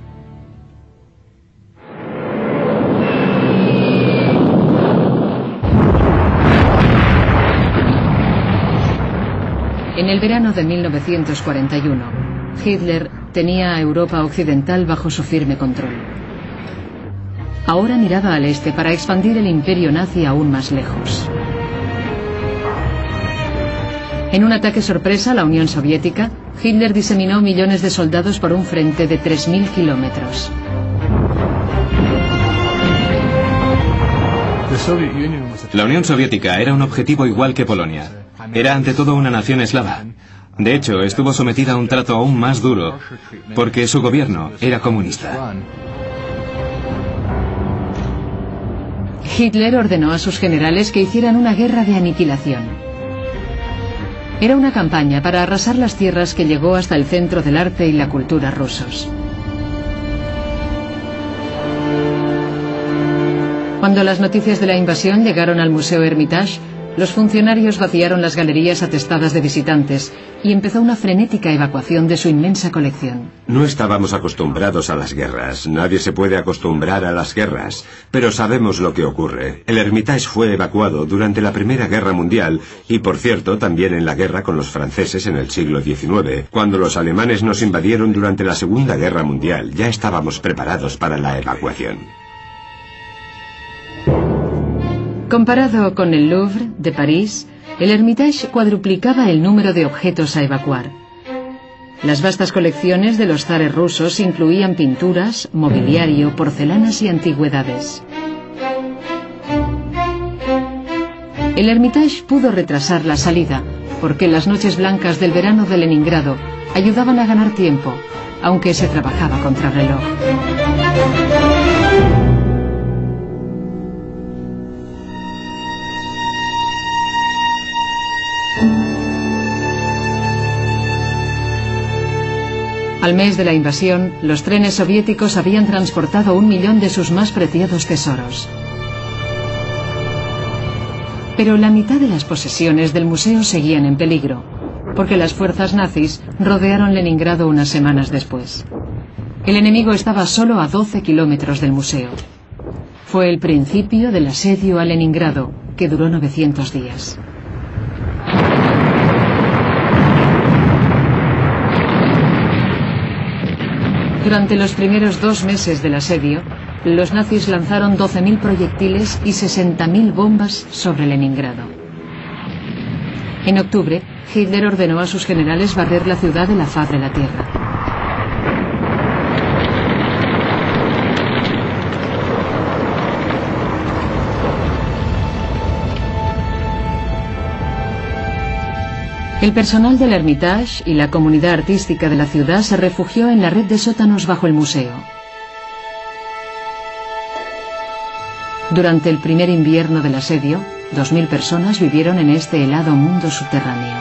En el verano de 1941, Hitler tenía a Europa occidental bajo su firme control. Ahora miraba al este para expandir el imperio nazi aún más lejos. En un ataque sorpresa a la Unión Soviética, Hitler diseminó millones de soldados por un frente de 3.000 kilómetros. La Unión Soviética era un objetivo igual que Polonia. Era ante todo una nación eslava. De hecho, estuvo sometida a un trato aún más duro, porque su gobierno era comunista. Hitler ordenó a sus generales que hicieran una guerra de aniquilación. Era una campaña para arrasar las tierras que llegó hasta el centro del arte y la cultura rusos. Cuando las noticias de la invasión llegaron al Museo Hermitage, los funcionarios vaciaron las galerías atestadas de visitantes y empezó una frenética evacuación de su inmensa colección. No estábamos acostumbrados a las guerras. Nadie se puede acostumbrar a las guerras. Pero sabemos lo que ocurre. El Hermitage fue evacuado durante la Primera Guerra Mundial y, por cierto, también en la guerra con los franceses en el siglo XIX. Cuando los alemanes nos invadieron durante la Segunda Guerra Mundial, ya estábamos preparados para la evacuación. Comparado con el Louvre de París, el Hermitage cuadruplicaba el número de objetos a evacuar. Las vastas colecciones de los zares rusos incluían pinturas, mobiliario, porcelanas y antigüedades. El Hermitage pudo retrasar la salida, porque las noches blancas del verano de Leningrado ayudaban a ganar tiempo, aunque se trabajaba contra reloj. Al mes de la invasión, los trenes soviéticos habían transportado 1 millón de sus más preciados tesoros. Pero la mitad de las posesiones del museo seguían en peligro, porque las fuerzas nazis rodearon Leningrado unas semanas después. El enemigo estaba solo a 12 kilómetros del museo. Fue el principio del asedio a Leningrado, que duró 900 días. Durante los primeros 2 meses del asedio, los nazis lanzaron 12.000 proyectiles y 60.000 bombas sobre Leningrado. En octubre, Hitler ordenó a sus generales barrer la ciudad de la faz de la tierra. El personal del Hermitage y la comunidad artística de la ciudad se refugió en la red de sótanos bajo el museo. Durante el primer invierno del asedio, 2.000 personas vivieron en este helado mundo subterráneo.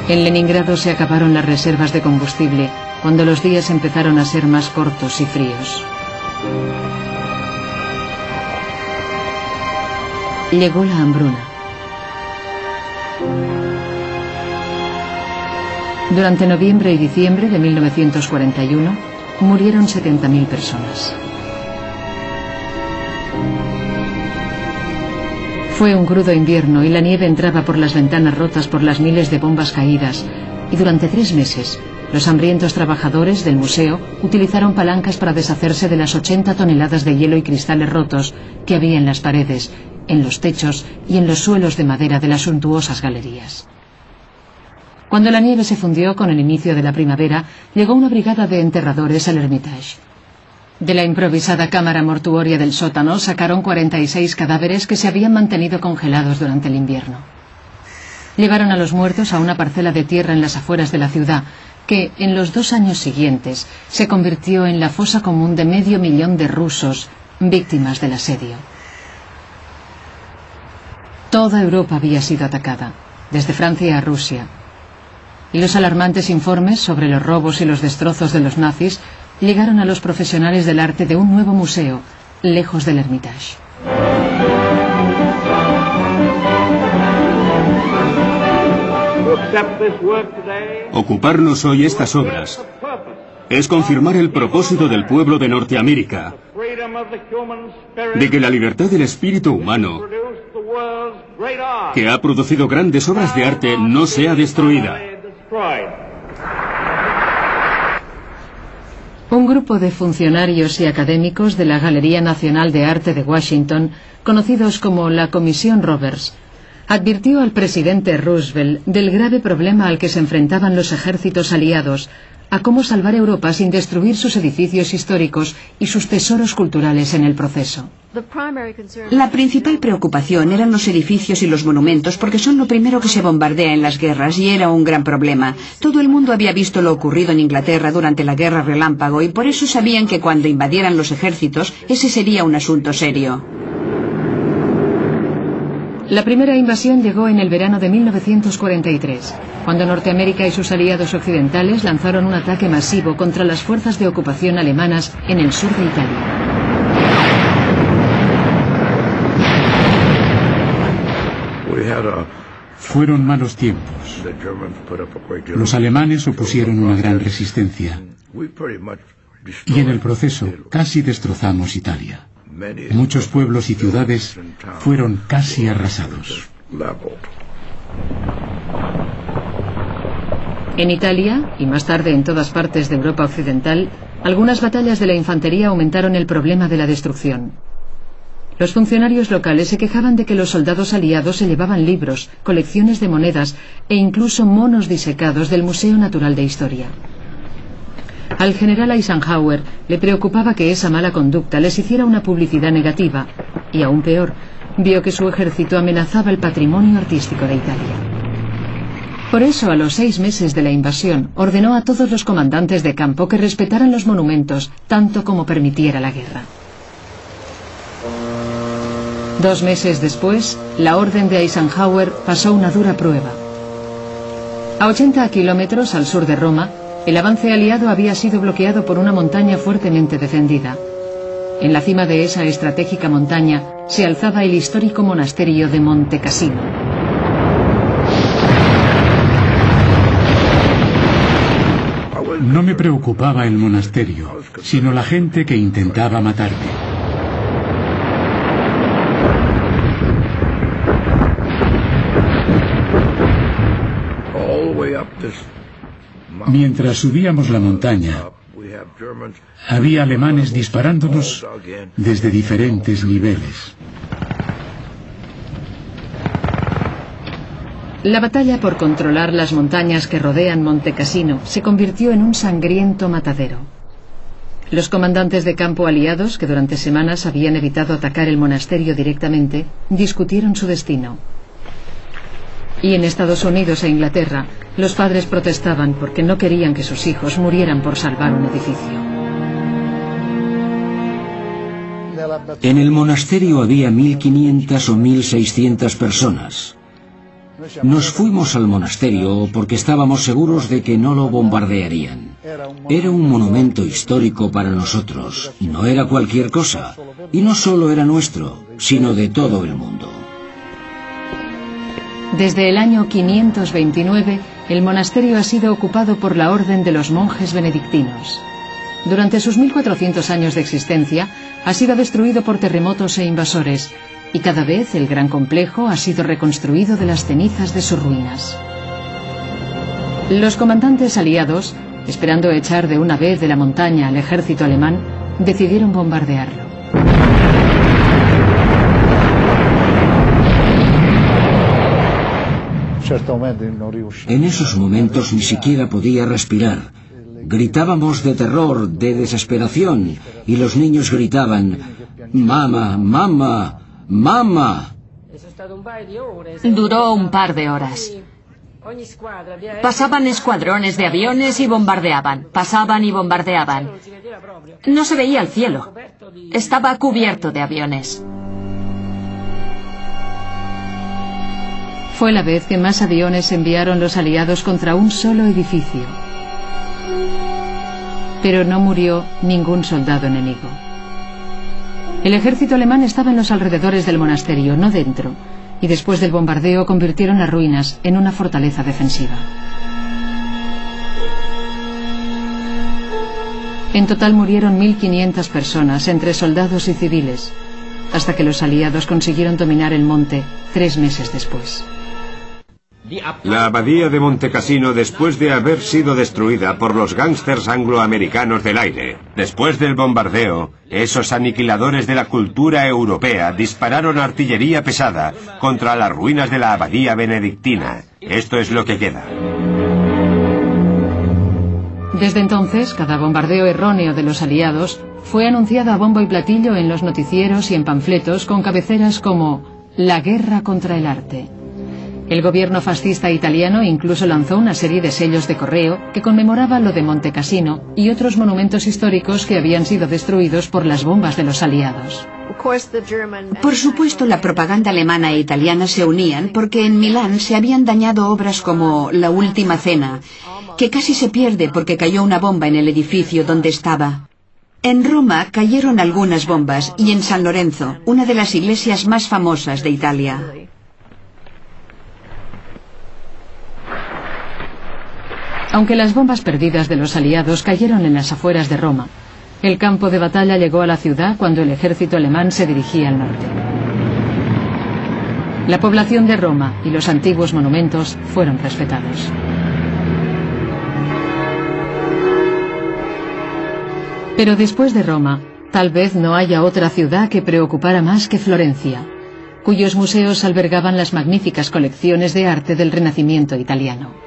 En Leningrado se acabaron las reservas de combustible cuando los días empezaron a ser más cortos y fríos. Llegó la hambruna. Durante noviembre y diciembre de 1941 murieron 70.000 personas. Fue un crudo invierno y la nieve entraba por las ventanas rotas por las miles de bombas caídas, y durante 3 meses los hambrientos trabajadores del museo utilizaron palancas para deshacerse de las 80 toneladas de hielo y cristales rotos que había en las paredes, en los techos y en los suelos de madera de las suntuosas galerías. Cuando la nieve se fundió con el inicio de la primavera, llegó una brigada de enterradores al Hermitage. De la improvisada cámara mortuoria del sótano sacaron 46 cadáveres que se habían mantenido congelados durante el invierno. Llevaron a los muertos a una parcela de tierra en las afueras de la ciudad, que en los 2 años siguientes se convirtió en la fosa común de 500.000 de rusos víctimas del asedio. Toda Europa había sido atacada, desde Francia a Rusia, y los alarmantes informes sobre los robos y los destrozos de los nazis llegaron a los profesionales del arte de un nuevo museo, lejos del Hermitage. Ocuparnos hoy estas obras es confirmar el propósito del pueblo de Norteamérica de que la libertad del espíritu humano, que ha producido grandes obras de arte, no sea destruida. Un grupo de funcionarios y académicos de la Galería Nacional de Arte de Washington, conocidos como la Comisión Roberts, advirtió al presidente Roosevelt del grave problema al que se enfrentaban los ejércitos aliados, a cómo salvar Europa sin destruir sus edificios históricos y sus tesoros culturales en el proceso. La principal preocupación eran los edificios y los monumentos, porque son lo primero que se bombardea en las guerras, y era un gran problema. Todo el mundo había visto lo ocurrido en Inglaterra durante la Guerra Relámpago, y por eso sabían que cuando invadieran los ejércitos, ese sería un asunto serio. La primera invasión llegó en el verano de 1943, cuando Norteamérica y sus aliados occidentales lanzaron un ataque masivo contra las fuerzas de ocupación alemanas en el sur de Italia. Fueron malos tiempos. Los alemanes opusieron una gran resistencia y en el proceso casi destrozamos Italia. Muchos pueblos y ciudades fueron casi arrasados. En Italia, y más tarde en todas partes de Europa Occidental, algunas batallas de la infantería aumentaron el problema de la destrucción. Los funcionarios locales se quejaban de que los soldados aliados se llevaban libros, colecciones de monedas e incluso monos disecados del Museo Natural de Historia. Al general Eisenhower le preocupaba que esa mala conducta les hiciera una publicidad negativa, y aún peor, vio que su ejército amenazaba el patrimonio artístico de Italia. Por eso, a los 6 meses de la invasión, ordenó a todos los comandantes de campo que respetaran los monumentos tanto como permitiera la guerra. 2 meses después, la orden de Eisenhower pasó una dura prueba. A 80 kilómetros al sur de Roma, el avance aliado había sido bloqueado por una montaña fuertemente defendida. En la cima de esa estratégica montaña se alzaba el histórico monasterio de Monte Cassino. No me preocupaba el monasterio, sino la gente que intentaba matarme. Mientras subíamos la montaña, había alemanes disparándonos desde diferentes niveles. La batalla por controlar las montañas que rodean Monte Cassino se convirtió en un sangriento matadero. Los comandantes de campo aliados, que durante semanas habían evitado atacar el monasterio directamente, discutieron su destino. Y en Estados Unidos e Inglaterra, los padres protestaban porque no querían que sus hijos murieran por salvar un edificio. En el monasterio había 1.500 o 1.600 personas. Nos fuimos al monasterio porque estábamos seguros de que no lo bombardearían. Era un monumento histórico para nosotros, no era cualquier cosa, y no solo era nuestro, sino de todo el mundo. Desde el año 529, el monasterio ha sido ocupado por la Orden de los Monjes Benedictinos. Durante sus 1400 años de existencia, ha sido destruido por terremotos e invasores, y cada vez el gran complejo ha sido reconstruido de las cenizas de sus ruinas. Los comandantes aliados, esperando echar de una vez de la montaña al ejército alemán, decidieron bombardearlo. En esos momentos ni siquiera podía respirar. Gritábamos de terror, de desesperación, y los niños gritaban: «¡Mama, mamá, mamá!». Duró un par de horas. Pasaban escuadrones de aviones y bombardeaban. Pasaban y bombardeaban. No se veía el cielo. Estaba cubierto de aviones. Fue la vez que más aviones enviaron los aliados contra un solo edificio. Pero no murió ningún soldado enemigo. El ejército alemán estaba en los alrededores del monasterio, no dentro, y después del bombardeo convirtieron las ruinas en una fortaleza defensiva. En total murieron 1.500 personas, entre soldados y civiles, hasta que los aliados consiguieron dominar el monte 3 meses después. La abadía de Montecassino, después de haber sido destruida por los gángsters angloamericanos del aire, después del bombardeo, esos aniquiladores de la cultura europea dispararon artillería pesada contra las ruinas de la abadía benedictina. Esto es lo que queda. Desde entonces, cada bombardeo erróneo de los aliados fue anunciado a bombo y platillo en los noticieros y en panfletos con cabeceras como «La guerra contra el arte». El gobierno fascista italiano incluso lanzó una serie de sellos de correo que conmemoraban lo de Montecassino y otros monumentos históricos que habían sido destruidos por las bombas de los aliados. Por supuesto, la propaganda alemana e italiana se unían porque en Milán se habían dañado obras como La Última Cena, que casi se pierde porque cayó una bomba en el edificio donde estaba. En Roma cayeron algunas bombas y en San Lorenzo, una de las iglesias más famosas de Italia. Aunque las bombas perdidas de los aliados cayeron en las afueras de Roma, el campo de batalla llegó a la ciudad cuando el ejército alemán se dirigía al norte. La población de Roma y los antiguos monumentos fueron respetados. Pero después de Roma, tal vez no haya otra ciudad que preocupara más que Florencia, cuyos museos albergaban las magníficas colecciones de arte del Renacimiento italiano.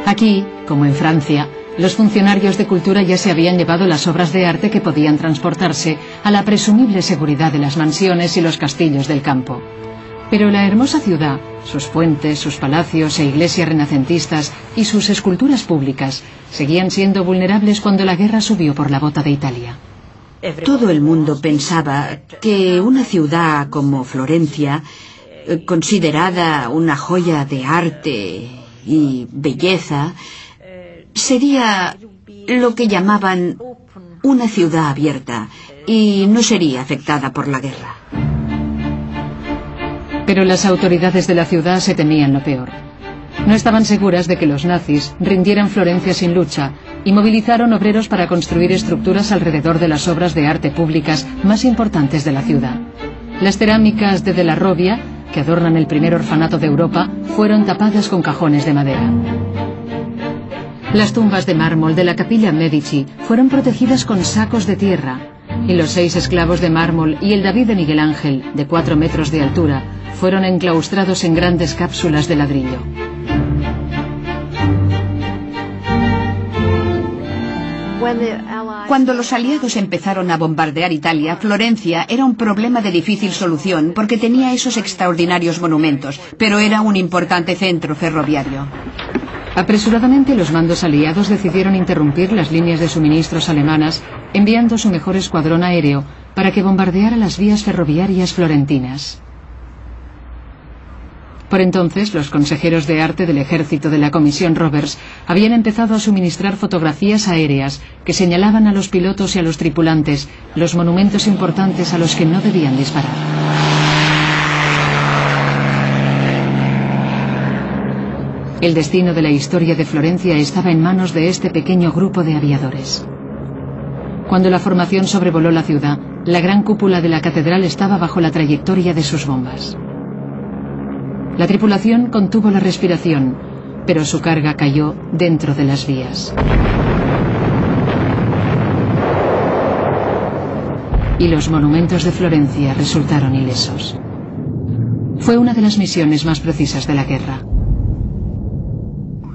Aquí, como en Francia, los funcionarios de cultura ya se habían llevado las obras de arte que podían transportarse a la presumible seguridad de las mansiones y los castillos del campo. Pero la hermosa ciudad, sus puentes, sus palacios e iglesias renacentistas y sus esculturas públicas seguían siendo vulnerables cuando la guerra subió por la bota de Italia. Todo el mundo pensaba que una ciudad como Florencia, considerada una joya de arte y belleza, sería lo que llamaban una ciudad abierta y no sería afectada por la guerra. Pero las autoridades de la ciudad se temían lo peor. No estaban seguras de que los nazis rindieran Florencia sin lucha y movilizaron obreros para construir estructuras alrededor de las obras de arte públicas más importantes de la ciudad. Las cerámicas de la Robbia, que adornan el primer orfanato de Europa, fueron tapadas con cajones de madera. Las tumbas de mármol de la Capilla Medici fueron protegidas con sacos de tierra, y los 6 esclavos de mármol y el David de Miguel Ángel, de 4 metros de altura, fueron enclaustrados en grandes cápsulas de ladrillo. Cuando los aliados empezaron a bombardear Italia, Florencia era un problema de difícil solución porque tenía esos extraordinarios monumentos, pero era un importante centro ferroviario. Apresuradamente los mandos aliados decidieron interrumpir las líneas de suministros alemanas, enviando su mejor escuadrón aéreo para que bombardeara las vías ferroviarias florentinas. Por entonces, los consejeros de arte del ejército de la Comisión Roberts habían empezado a suministrar fotografías aéreas que señalaban a los pilotos y a los tripulantes los monumentos importantes a los que no debían disparar. El destino de la historia de Florencia estaba en manos de este pequeño grupo de aviadores. Cuando la formación sobrevoló la ciudad, la gran cúpula de la catedral estaba bajo la trayectoria de sus bombas. La tripulación contuvo la respiración, pero su carga cayó dentro de las vías. Y los monumentos de Florencia resultaron ilesos. Fue una de las misiones más precisas de la guerra.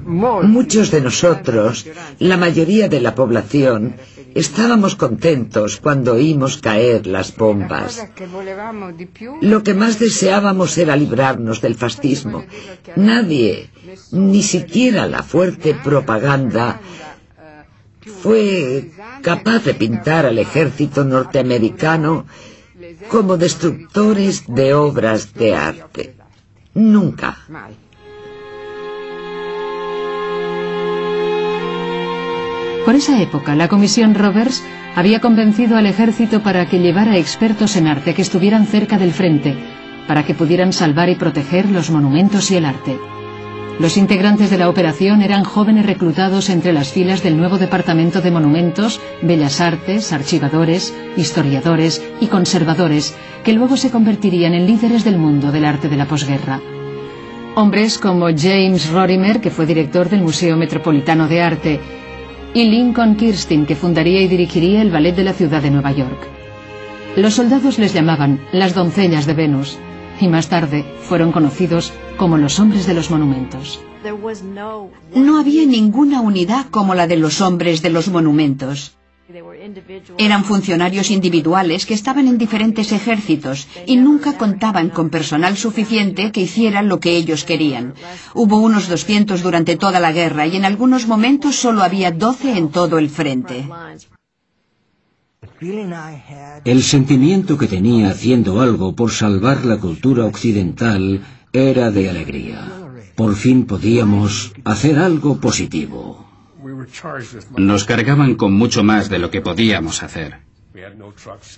Muchos de nosotros, la mayoría de la población, estábamos contentos cuando oímos caer las bombas. Lo que más deseábamos era librarnos del fascismo. Nadie, ni siquiera la fuerte propaganda, fue capaz de pintar al ejército norteamericano como destructores de obras de arte. Nunca. Por esa época, la Comisión Roberts había convencido al ejército para que llevara expertos en arte que estuvieran cerca del frente, para que pudieran salvar y proteger los monumentos y el arte. Los integrantes de la operación eran jóvenes reclutados entre las filas del nuevo Departamento de Monumentos, Bellas Artes, archivadores, historiadores y conservadores, que luego se convertirían en líderes del mundo del arte de la posguerra. Hombres como James Rorimer, que fue director del Museo Metropolitano de Arte, y Lincoln Kirstein, que fundaría y dirigiría el Ballet de la ciudad de Nueva York. Los soldados les llamaban las doncellas de Venus, y más tarde fueron conocidos como los hombres de los monumentos. No había ninguna unidad como la de los hombres de los monumentos. Eran funcionarios individuales que estaban en diferentes ejércitos y nunca contaban con personal suficiente que hiciera lo que ellos querían. Hubo unos 200 durante toda la guerra y en algunos momentos solo había 12 en todo el frente. El sentimiento que tenía haciendo algo por salvar la cultura occidental era de alegría. Por fin podíamos hacer algo positivo. Nos cargaban con mucho más de lo que podíamos hacer.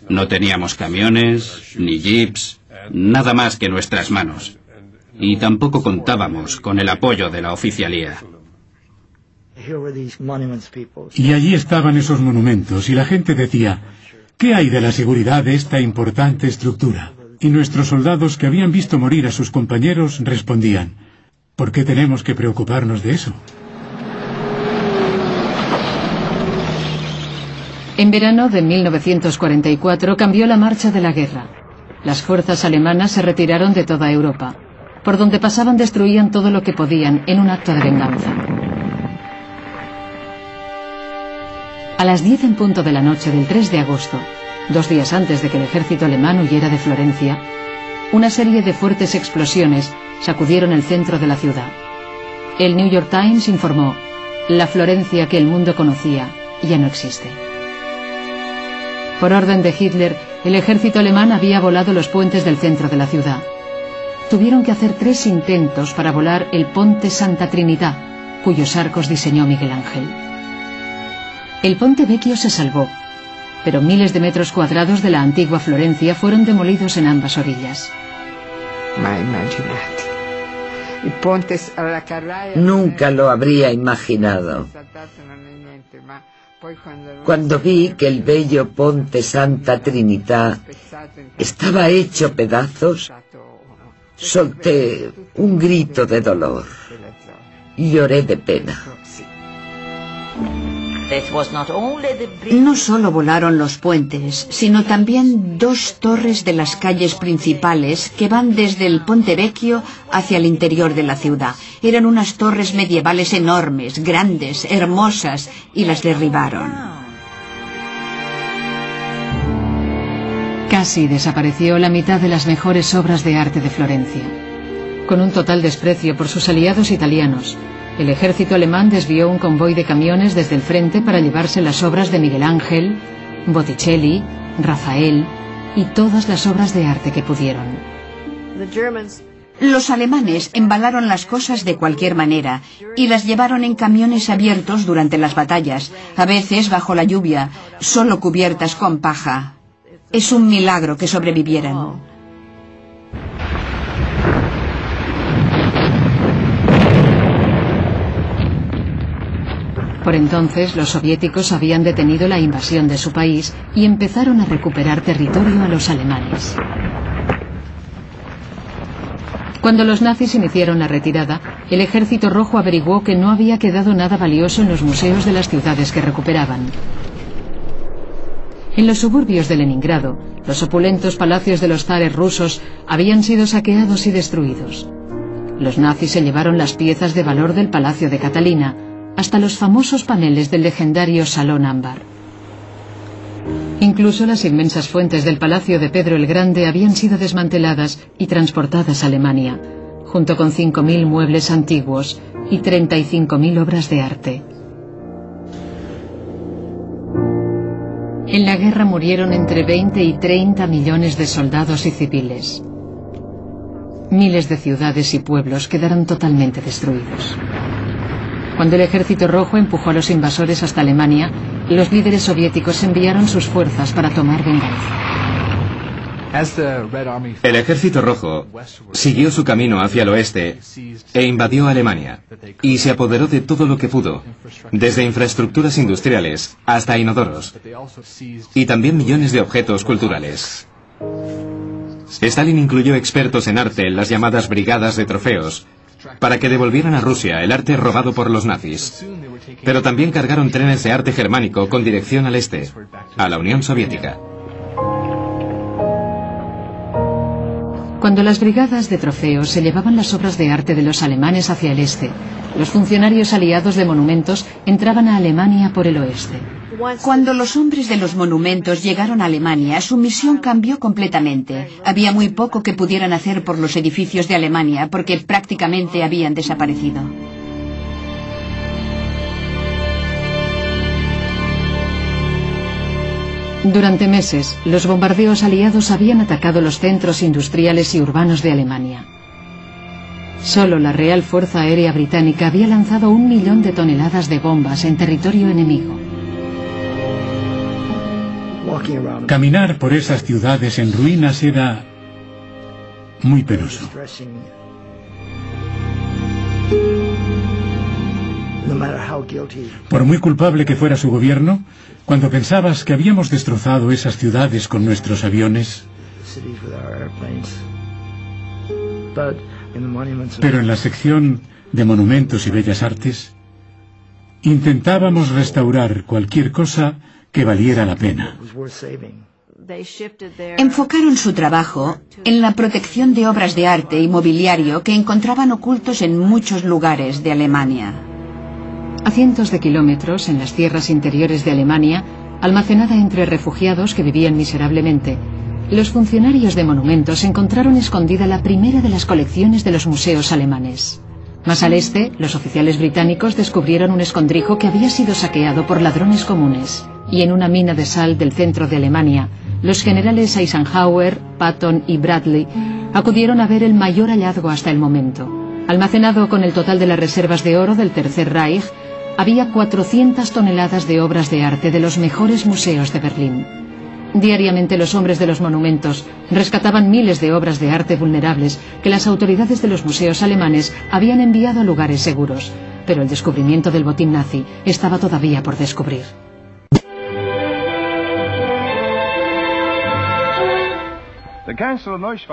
No teníamos camiones, ni jeeps, nada más que nuestras manos. Y tampoco contábamos con el apoyo de la oficialía. Y allí estaban esos monumentos y la gente decía, ¿qué hay de la seguridad de esta importante estructura? Y nuestros soldados que habían visto morir a sus compañeros respondían, ¿por qué tenemos que preocuparnos de eso? En verano de 1944 cambió la marcha de la guerra. Las fuerzas alemanas se retiraron de toda Europa. Por donde pasaban destruían todo lo que podían en un acto de venganza. A las 10 en punto de la noche del 3 de agosto, 2 días antes de que el ejército alemán huyera de Florencia, una serie de fuertes explosiones sacudieron el centro de la ciudad. El New York Times informó, la Florencia que el mundo conocía ya no existe. Por orden de Hitler, el ejército alemán había volado los puentes del centro de la ciudad. Tuvieron que hacer 3 intentos para volar el Ponte Santa Trinità, cuyos arcos diseñó Miguel Ángel. El Ponte Vecchio se salvó, pero miles de metros cuadrados de la antigua Florencia fueron demolidos en ambas orillas. Nunca lo habría imaginado. Cuando vi que el bello Ponte Santa Trinità estaba hecho pedazos, solté un grito de dolor. Lloré de pena. No solo volaron los puentes, sino también 2 torres de las calles principales que van desde el Ponte Vecchio hacia el interior de la ciudad. Eran unas torres medievales enormes, grandes, hermosas, y las derribaron. Casi desapareció la mitad de las mejores obras de arte de Florencia. Con un total desprecio por sus aliados italianos, el ejército alemán desvió un convoy de camiones desde el frente para llevarse las obras de Miguel Ángel, Botticelli, Rafael y todas las obras de arte que pudieron. Los alemanes embalaron las cosas de cualquier manera y las llevaron en camiones abiertos durante las batallas, a veces bajo la lluvia, solo cubiertas con paja. Es un milagro que sobrevivieran. Por entonces, los soviéticos habían detenido la invasión de su país y empezaron a recuperar territorio a los alemanes. Cuando los nazis iniciaron la retirada, el Ejército Rojo averiguó que no había quedado nada valioso en los museos de las ciudades que recuperaban. En los suburbios de Leningrado, los opulentos palacios de los zares rusos habían sido saqueados y destruidos. Los nazis se llevaron las piezas de valor del Palacio de Catalina, hasta los famosos paneles del legendario Salón Ámbar. Incluso las inmensas fuentes del Palacio de Pedro el Grande habían sido desmanteladas y transportadas a Alemania, junto con 5.000 muebles antiguos y 35.000 obras de arte. En la guerra murieron entre 20 y 30 millones de soldados y civiles. Miles de ciudades y pueblos quedaron totalmente destruidos. Cuando el Ejército Rojo empujó a los invasores hasta Alemania, los líderes soviéticos enviaron sus fuerzas para tomar venganza. El Ejército Rojo siguió su camino hacia el oeste e invadió Alemania y se apoderó de todo lo que pudo, desde infraestructuras industriales hasta inodoros, y también millones de objetos culturales. Stalin incluyó expertos en arte en las llamadas brigadas de trofeos para que devolvieran a Rusia el arte robado por los nazis. Pero también cargaron trenes de arte germánico con dirección al este, a la Unión Soviética. Cuando las brigadas de trofeos se llevaban las obras de arte de los alemanes hacia el este, los funcionarios aliados de monumentos entraban a Alemania por el oeste. Cuando los hombres de los monumentos llegaron a Alemania, su misión cambió completamente. Había muy poco que pudieran hacer por los edificios de Alemania, porque prácticamente habían desaparecido. Durante meses, los bombardeos aliados habían atacado los centros industriales y urbanos de Alemania. Solo la Real Fuerza Aérea Británica había lanzado 1 millón de toneladas de bombas en territorio enemigo. Caminar por esas ciudades en ruinas era muy penoso. Por muy culpable que fuera su gobierno, cuando pensabas que habíamos destrozado esas ciudades con nuestros aviones, pero en la sección de Monumentos y Bellas Artes, intentábamos restaurar cualquier cosa que valiera la pena. Enfocaron su trabajo en la protección de obras de arte y mobiliario que encontraban ocultos en muchos lugares de Alemania. A cientos de kilómetros, en las tierras interiores de Alemania, almacenada entre refugiados que vivían miserablemente, los funcionarios de monumentos encontraron escondida la primera de las colecciones de los museos alemanes. Más al este, los oficiales británicos descubrieron un escondrijo que había sido saqueado por ladrones comunes. Y en una mina de sal del centro de Alemania, los generales Eisenhower, Patton y Bradley acudieron a ver el mayor hallazgo hasta el momento. Almacenado con el total de las reservas de oro del Tercer Reich, había 400 toneladas de obras de arte de los mejores museos de Berlín. Diariamente los hombres de los monumentos rescataban miles de obras de arte vulnerables que las autoridades de los museos alemanes habían enviado a lugares seguros, pero el descubrimiento del botín nazi estaba todavía por descubrir.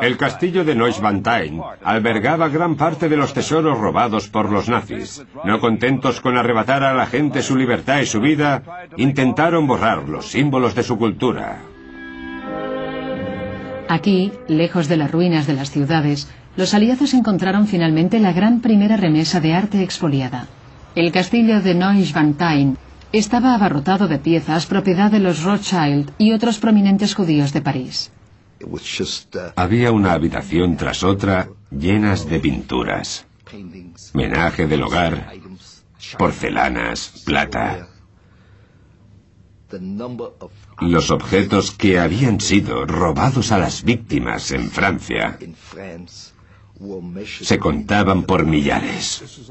El castillo de Neuschwanstein albergaba gran parte de los tesoros robados por los nazis. No contentos con arrebatar a la gente su libertad y su vida, intentaron borrar los símbolos de su cultura. Aquí, lejos de las ruinas de las ciudades, los aliados encontraron finalmente la gran primera remesa de arte expoliada. El castillo de Neuschwanstein estaba abarrotado de piezas propiedad de los Rothschild y otros prominentes judíos de París. Había una habitación tras otra llenas de pinturas, menaje del hogar, porcelanas, plata. Los objetos que habían sido robados a las víctimas en Francia se contaban por millares.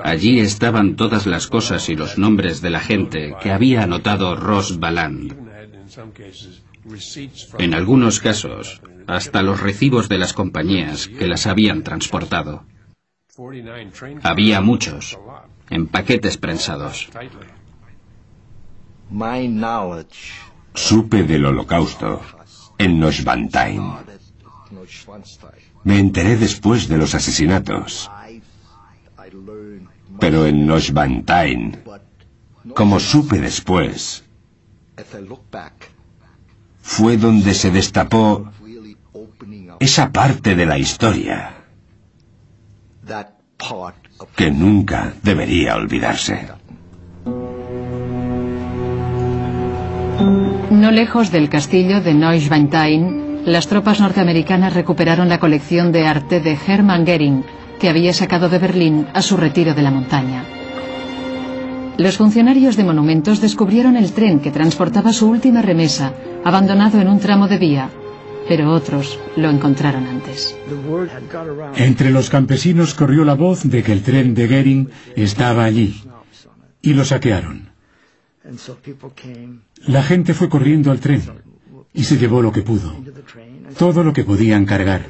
Allí estaban todas las cosas y los nombres de la gente que había anotado Ross Baland. En algunos casos, hasta los recibos de las compañías que las habían transportado. Había muchos, en paquetes prensados. Supe del Holocausto en Neuschwanstein. Me enteré después de los asesinatos. Pero en Neuschwanstein, como supe después, fue donde se destapó esa parte de la historia que nunca debería olvidarse. No lejos del castillo de Neuschwanstein, las tropas norteamericanas recuperaron la colección de arte de Hermann Göring, que había sacado de Berlín a su retiro de la montaña. Los funcionarios de monumentos descubrieron el tren que transportaba su última remesa, abandonado en un tramo de vía. pero otros lo encontraron antes. Entre los campesinos corrió la voz de que el tren de Goering estaba allí, y lo saquearon. La gente fue corriendo al tren, y se llevó lo que pudo, todo lo que podían cargar.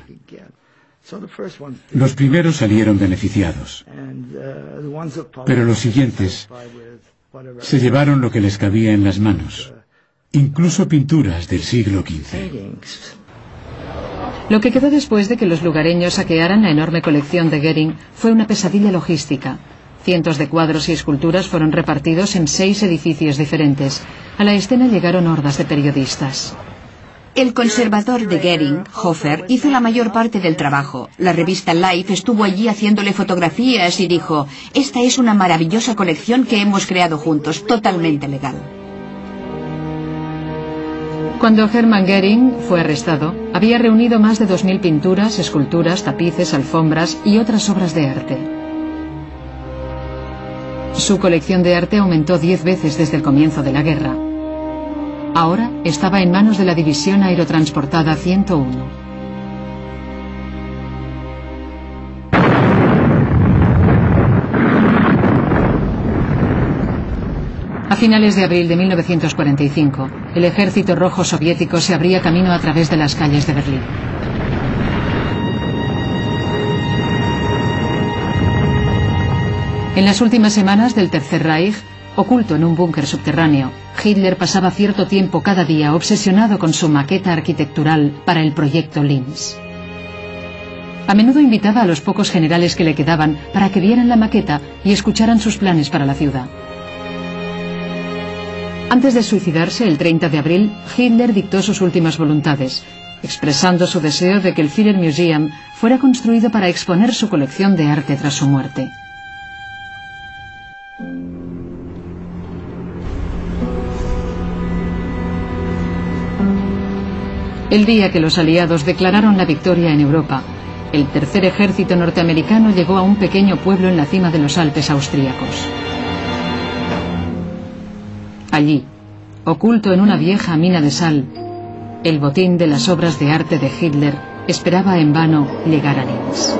Los primeros salieron beneficiados, pero los siguientes se llevaron lo que les cabía en las manos, incluso pinturas del siglo XV. Lo que quedó después de que los lugareños saquearan la enorme colección de Goering fue una pesadilla logística. Cientos de cuadros y esculturas fueron repartidos en 6 edificios diferentes. A la escena llegaron hordas de periodistas. El conservador de Goering, Hofer, hizo la mayor parte del trabajo. La revista Life estuvo allí haciéndole fotografías y dijo: «Esta es una maravillosa colección que hemos creado juntos, totalmente legal». Cuando Hermann Goering fue arrestado, había reunido más de 2000 pinturas, esculturas, tapices, alfombras y otras obras de arte. Su colección de arte aumentó 10 veces desde el comienzo de la guerra. Ahora estaba en manos de la División Aerotransportada 101. A finales de abril de 1945, el Ejército Rojo Soviético se abría camino a través de las calles de Berlín. En las últimas semanas del Tercer Reich, oculto en un búnker subterráneo, Hitler pasaba cierto tiempo cada día obsesionado con su maqueta arquitectural para el proyecto Linz. A menudo invitaba a los pocos generales que le quedaban para que vieran la maqueta y escucharan sus planes para la ciudad. Antes de suicidarse, el 30 de abril, Hitler dictó sus últimas voluntades, expresando su deseo de que el Führer Museum fuera construido para exponer su colección de arte tras su muerte. El día que los aliados declararon la victoria en Europa, el tercer ejército norteamericano llegó a un pequeño pueblo en la cima de los Alpes austríacos. Allí, oculto en una vieja mina de sal, el botín de las obras de arte de Hitler esperaba en vano llegar a Linz.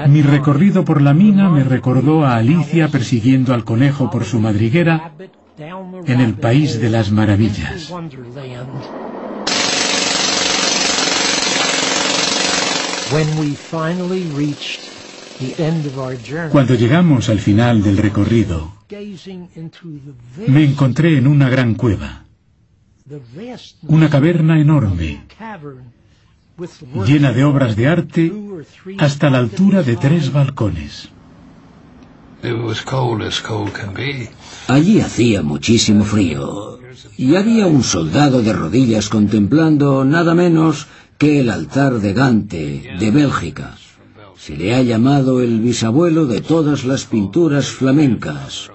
Mi recorrido por la mina me recordó a Alicia persiguiendo al conejo por su madriguera en el País de las Maravillas. Cuando llegamos al final del recorrido, me encontré en una gran cueva, una caverna enorme, llena de obras de arte hasta la altura de 3 balcones. Allí hacía muchísimo frío y había un soldado de rodillas contemplando nada menos que el altar de Gante, de Bélgica. Se le ha llamado el bisabuelo de todas las pinturas flamencas.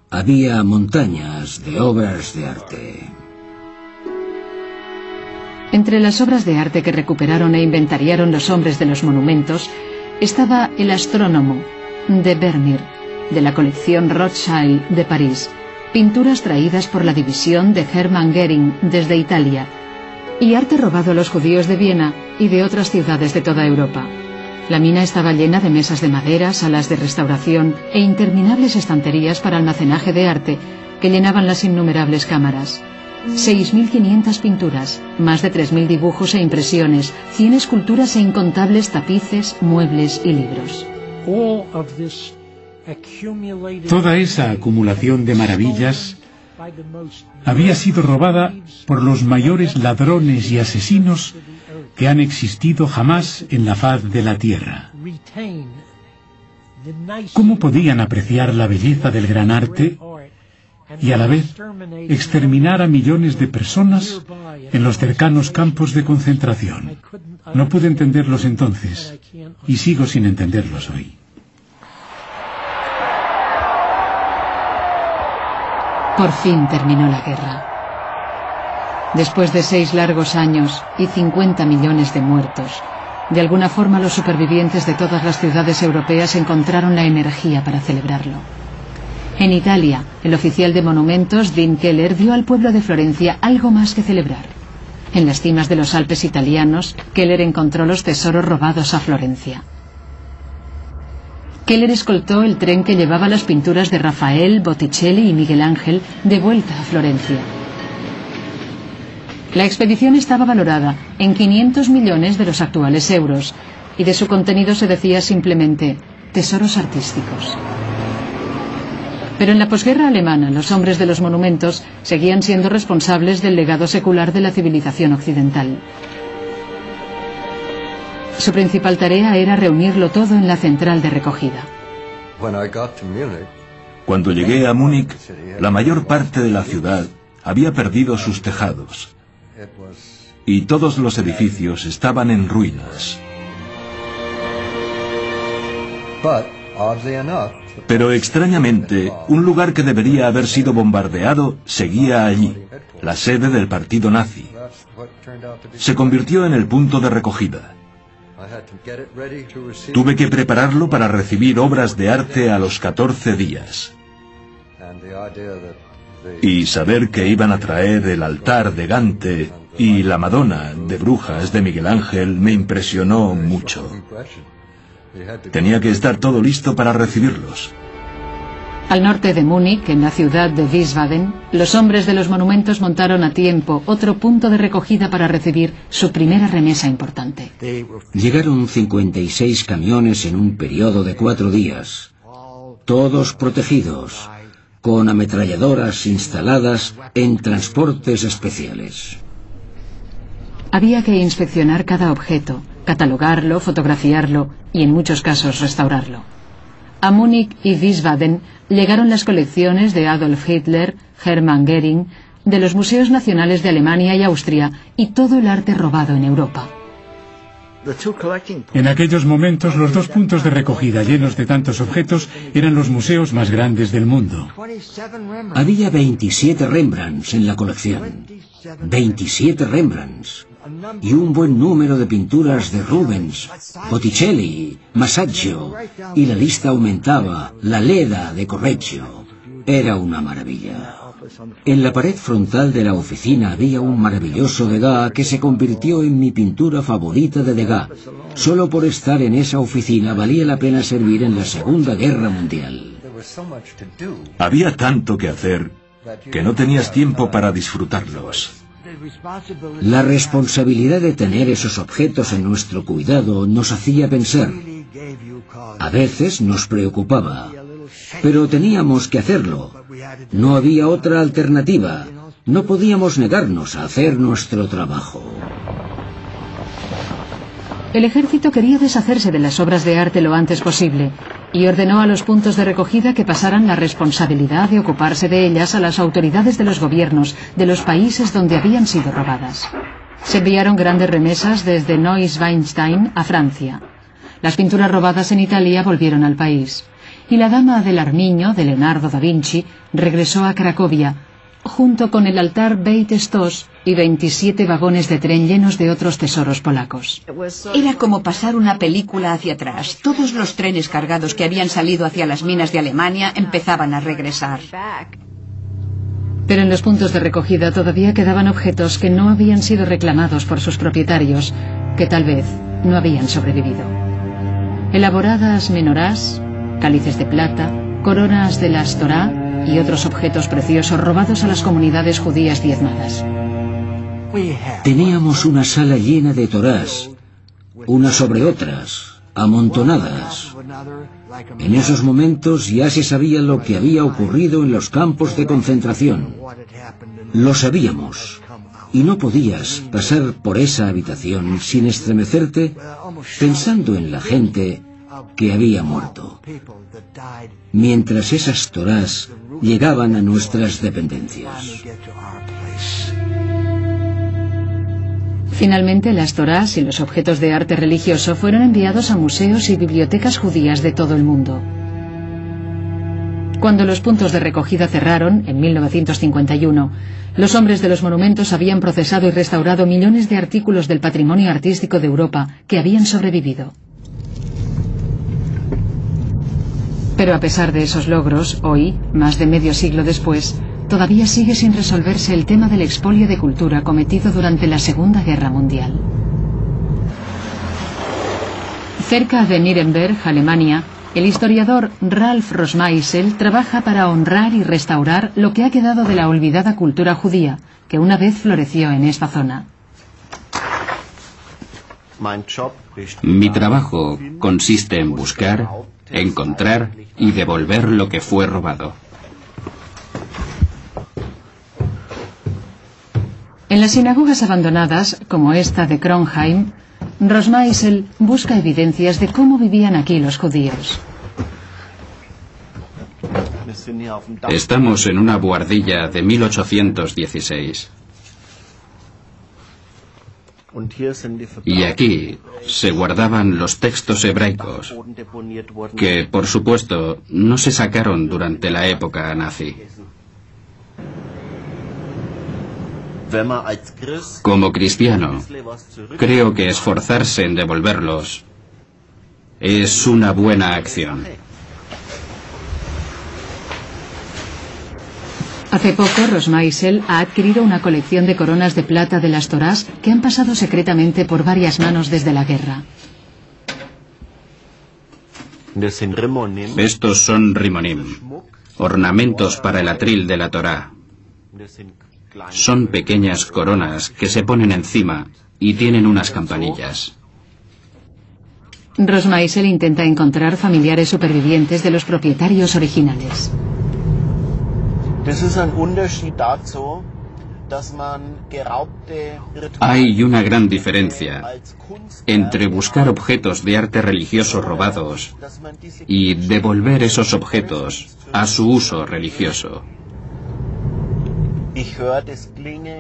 Había montañas de obras de arte. Entre las obras de arte que recuperaron e inventariaron los hombres de los monumentos estaba El astrónomo, de Vermeer, de la colección Rothschild de París, pinturas traídas por la división de Hermann Goering desde Italia, y arte robado a los judíos de Viena y de otras ciudades de toda Europa. La mina estaba llena de mesas de madera, salas de restauración e interminables estanterías para almacenaje de arte que llenaban las innumerables cámaras. 6.500 pinturas, más de 3.000 dibujos e impresiones, 100 esculturas e incontables tapices, muebles y libros. Toda esa acumulación de maravillas había sido robada por los mayores ladrones y asesinos que han existido jamás en la faz de la tierra. ¿Cómo podían apreciar la belleza del gran arte y a la vez exterminar a millones de personas en los cercanos campos de concentración? No pude entenderlos entonces y sigo sin entenderlos hoy. Por fin terminó la guerra. Después de 6 largos años y 50 millones de muertos, de alguna forma los supervivientes de todas las ciudades europeas encontraron la energía para celebrarlo. En Italia, el oficial de monumentos, Dean Keller, dio al pueblo de Florencia algo más que celebrar. En las cimas de los Alpes italianos, Keller encontró los tesoros robados a Florencia. Keller escoltó el tren que llevaba las pinturas de Rafael, Botticelli y Miguel Ángel de vuelta a Florencia. La expedición estaba valorada en 500 millones de los actuales euros, y de su contenido se decía simplemente tesoros artísticos. Pero en la posguerra alemana, los hombres de los monumentos seguían siendo responsables del legado secular de la civilización occidental. Su principal tarea era reunirlo todo en la central de recogida. Cuando llegué a Múnich, la mayor parte de la ciudad había perdido sus tejados y todos los edificios estaban en ruinas. Pero extrañamente, un lugar que debería haber sido bombardeado seguía allí, la sede del partido nazi. Se convirtió en el punto de recogida. Tuve que prepararlo para recibir obras de arte a los 14 días. Y saber que iban a traer el altar de Gante y la Madonna de Brujas de Miguel Ángel me impresionó mucho. Tenía que estar todo listo para recibirlos. Al norte de Múnich, en la ciudad de Wiesbaden, los hombres de los monumentos montaron a tiempo otro punto de recogida para recibir su primera remesa importante. Llegaron 56 camiones en un periodo de 4 días, todos protegidos, con ametralladoras instaladas en transportes especiales. Había que inspeccionar cada objeto, catalogarlo, fotografiarlo y en muchos casos restaurarlo. A Múnich y Wiesbaden llegaron las colecciones de Adolf Hitler, Hermann Göring, de los museos nacionales de Alemania y Austria y todo el arte robado en Europa. En aquellos momentos, los 2 puntos de recogida llenos de tantos objetos eran los museos más grandes del mundo. Había 27 Rembrandts en la colección. 27 Rembrandts. Y un buen número de pinturas de Rubens, Botticelli, Masaccio, y la lista aumentaba, la Leda de Correggio. Era una maravilla. En la pared frontal de la oficina había un maravilloso Degas que se convirtió en mi pintura favorita de Degas. Solo por estar en esa oficina valía la pena servir en la Segunda Guerra Mundial. Había tanto que hacer que no tenías tiempo para disfrutarlos. La responsabilidad de tener esos objetos en nuestro cuidado nos hacía pensar. A veces nos preocupaba, pero teníamos que hacerlo. No había otra alternativa. No podíamos negarnos a hacer nuestro trabajo. El ejército quería deshacerse de las obras de arte lo antes posible y ordenó a los puntos de recogida que pasaran la responsabilidad de ocuparse de ellas a las autoridades de los gobiernos de los países donde habían sido robadas. Se enviaron grandes remesas desde Neuschwanstein a Francia. Las pinturas robadas en Italia volvieron al país y la Dama del Armiño de Leonardo da Vinci regresó a Cracovia junto con el altar Beit Stos y 27 vagones de tren llenos de otros tesoros polacos. Era como pasar una película hacia atrás. Todos los trenes cargados que habían salido hacia las minas de Alemania empezaban a regresar. Pero en los puntos de recogida todavía quedaban objetos que no habían sido reclamados por sus propietarios, que tal vez no habían sobrevivido. Elaboradas menorás, cálices de plata, coronas de las Torá y otros objetos preciosos robados a las comunidades judías diezmadas. Teníamos una sala llena de torás, unas sobre otras, amontonadas. En esos momentos ya se sabía lo que había ocurrido en los campos de concentración. Lo sabíamos, y no podías pasar por esa habitación sin estremecerte pensando en la gente que había muerto, mientras esas torás llegaban a nuestras dependencias. Finalmente, las torás y los objetos de arte religioso fueron enviados a museos y bibliotecas judías de todo el mundo. Cuando los puntos de recogida cerraron, en 1951, los hombres de los monumentos habían procesado y restaurado millones de artículos del patrimonio artístico de Europa que habían sobrevivido. Pero a pesar de esos logros, hoy, más de medio siglo después, todavía sigue sin resolverse el tema del expolio de cultura cometido durante la Segunda Guerra Mundial. Cerca de Nuremberg, Alemania, el historiador Ralf Rosmaisel trabaja para honrar y restaurar lo que ha quedado de la olvidada cultura judía, que una vez floreció en esta zona. Mi trabajo consiste en buscar, encontrar y devolver lo que fue robado. En las sinagogas abandonadas, como esta de Kronheim, Rosmaisel busca evidencias de cómo vivían aquí los judíos. Estamos en una buhardilla de 1816. Y aquí se guardaban los textos hebraicos, que, por supuesto, no se sacaron durante la época nazi. Como cristiano, creo que esforzarse en devolverlos es una buena acción. Hace poco, Rosmaisel ha adquirido una colección de coronas de plata de las Torás que han pasado secretamente por varias manos desde la guerra. Estos son rimonim, ornamentos para el atril de la Torá. Son pequeñas coronas que se ponen encima y tienen unas campanillas. Rosmaisel intenta encontrar familiares supervivientes de los propietarios originales. Hay una gran diferencia entre buscar objetos de arte religioso robados y devolver esos objetos a su uso religioso.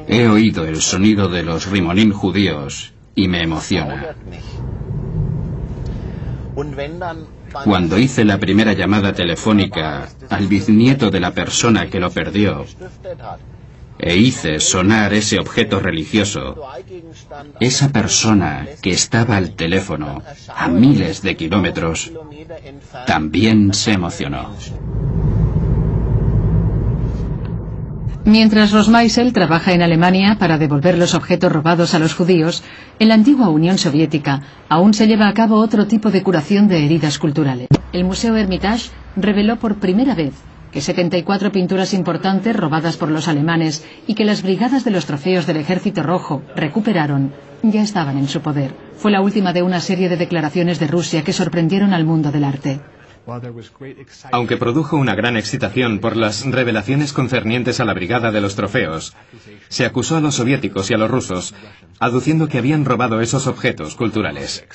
He oído el sonido de los rimonim judíos y me emociona. Cuando hice la primera llamada telefónica al bisnieto de la persona que lo perdió e hice sonar ese objeto religioso, esa persona que estaba al teléfono a miles de kilómetros también se emocionó. Mientras Rosmaisel trabaja en Alemania para devolver los objetos robados a los judíos, en la antigua Unión Soviética aún se lleva a cabo otro tipo de curación de heridas culturales. El Museo Hermitage reveló por primera vez que 74 pinturas importantes robadas por los alemanes y que las brigadas de los trofeos del Ejército Rojo recuperaron ya estaban en su poder. Fue la última de una serie de declaraciones de Rusia que sorprendieron al mundo del arte. Aunque produjo una gran excitación por las revelaciones concernientes a la Brigada de los Trofeos, se acusó a los soviéticos y a los rusos, aduciendo que habían robado esos objetos culturales.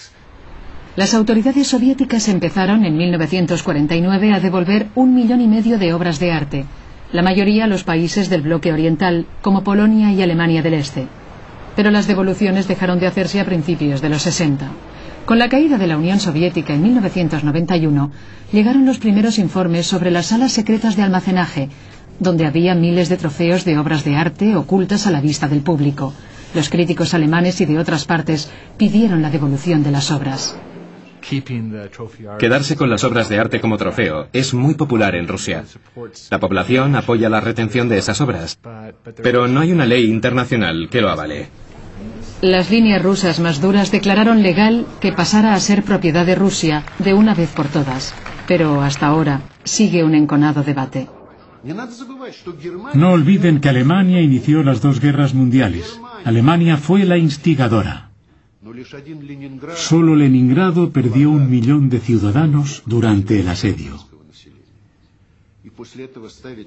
Las autoridades soviéticas empezaron en 1949 a devolver 1,5 millones de obras de arte, la mayoría a los países del bloque oriental, como Polonia y Alemania del Este. Pero las devoluciones dejaron de hacerse a principios de los 60. Con la caída de la Unión Soviética en 1991, llegaron los primeros informes sobre las salas secretas de almacenaje, donde había miles de trofeos de obras de arte ocultas a la vista del público. Los críticos alemanes y de otras partes pidieron la devolución de las obras. Quedarse con las obras de arte como trofeo es muy popular en Rusia. La población apoya la retención de esas obras, pero no hay una ley internacional que lo avale. Las líneas rusas más duras declararon legal que pasara a ser propiedad de Rusia de una vez por todas, pero hasta ahora sigue un enconado debate. No olviden que Alemania inició las 2 guerras mundiales. Alemania fue la instigadora. Solo Leningrado perdió 1 millón de ciudadanos durante el asedio.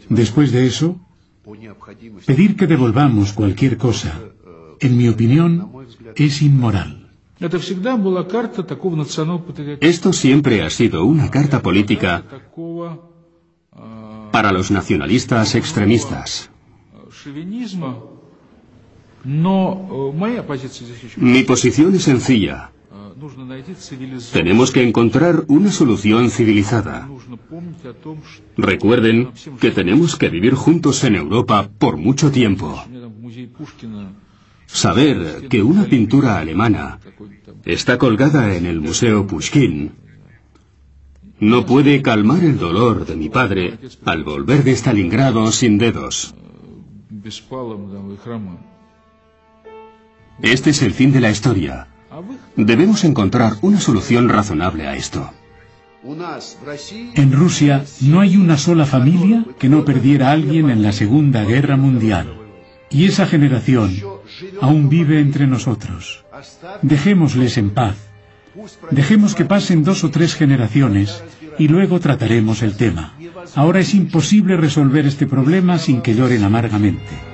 Después de eso, pedir que devolvamos cualquier cosa, en mi opinión, es inmoral. Esto siempre ha sido una carta política para los nacionalistas extremistas. Mi posición es sencilla. Tenemos que encontrar una solución civilizada. Recuerden que tenemos que vivir juntos en Europa por mucho tiempo. Saber que una pintura alemana está colgada en el Museo Pushkin no puede calmar el dolor de mi padre al volver de Stalingrado sin dedos. Este es el fin de la historia. Debemos encontrar una solución razonable a esto. En Rusia no hay una sola familia que no perdiera a alguien en la Segunda Guerra Mundial. Y esa generación aún vive entre nosotros. Dejémosles en paz. Dejemos que pasen 2 o 3 generaciones y luego trataremos el tema. Ahora es imposible resolver este problema sin que lloren amargamente.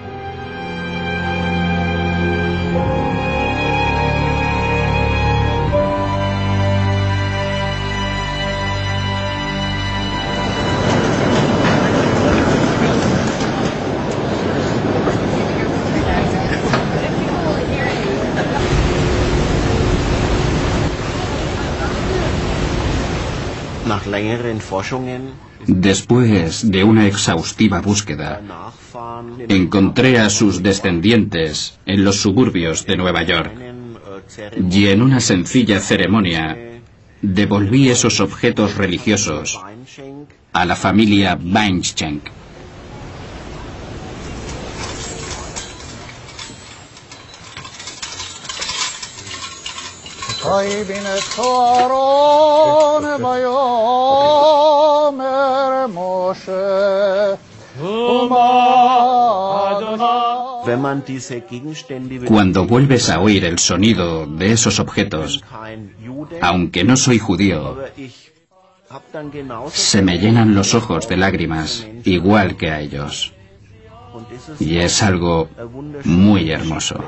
Después de una exhaustiva búsqueda, encontré a sus descendientes en los suburbios de Nueva York y en una sencilla ceremonia devolví esos objetos religiosos a la familia Weinschenk. Cuando vuelves a oír el sonido de esos objetos, aunque no soy judío, se me llenan los ojos de lágrimas, igual que a ellos. Y es algo muy hermoso.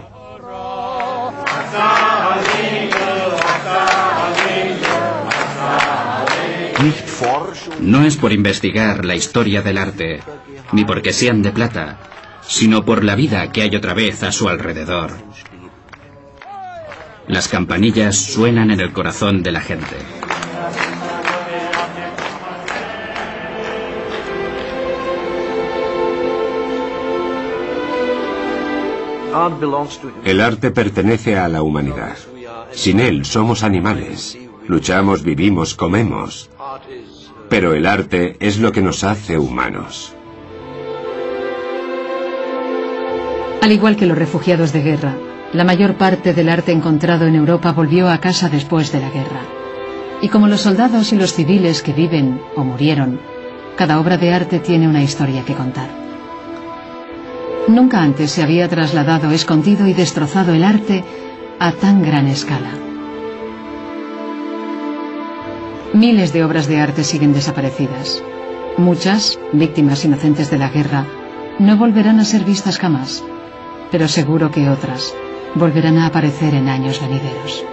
No es por investigar la historia del arte, ni porque sean de plata, sino por la vida que hay otra vez a su alrededor. Las campanillas suenan en el corazón de la gente. El arte pertenece a la humanidad. Sin él somos animales. Luchamos, vivimos, comemos. Pero el arte es lo que nos hace humanos. Al igual que los refugiados de guerra, la mayor parte del arte encontrado en Europa volvió a casa después de la guerra. Y como los soldados y los civiles que viven o murieron, cada obra de arte tiene una historia que contar. Nunca antes se había trasladado, escondido y destrozado el arte a tan gran escala. Miles de obras de arte siguen desaparecidas. Muchas, víctimas inocentes de la guerra, no volverán a ser vistas jamás, pero seguro que otras volverán a aparecer en años venideros.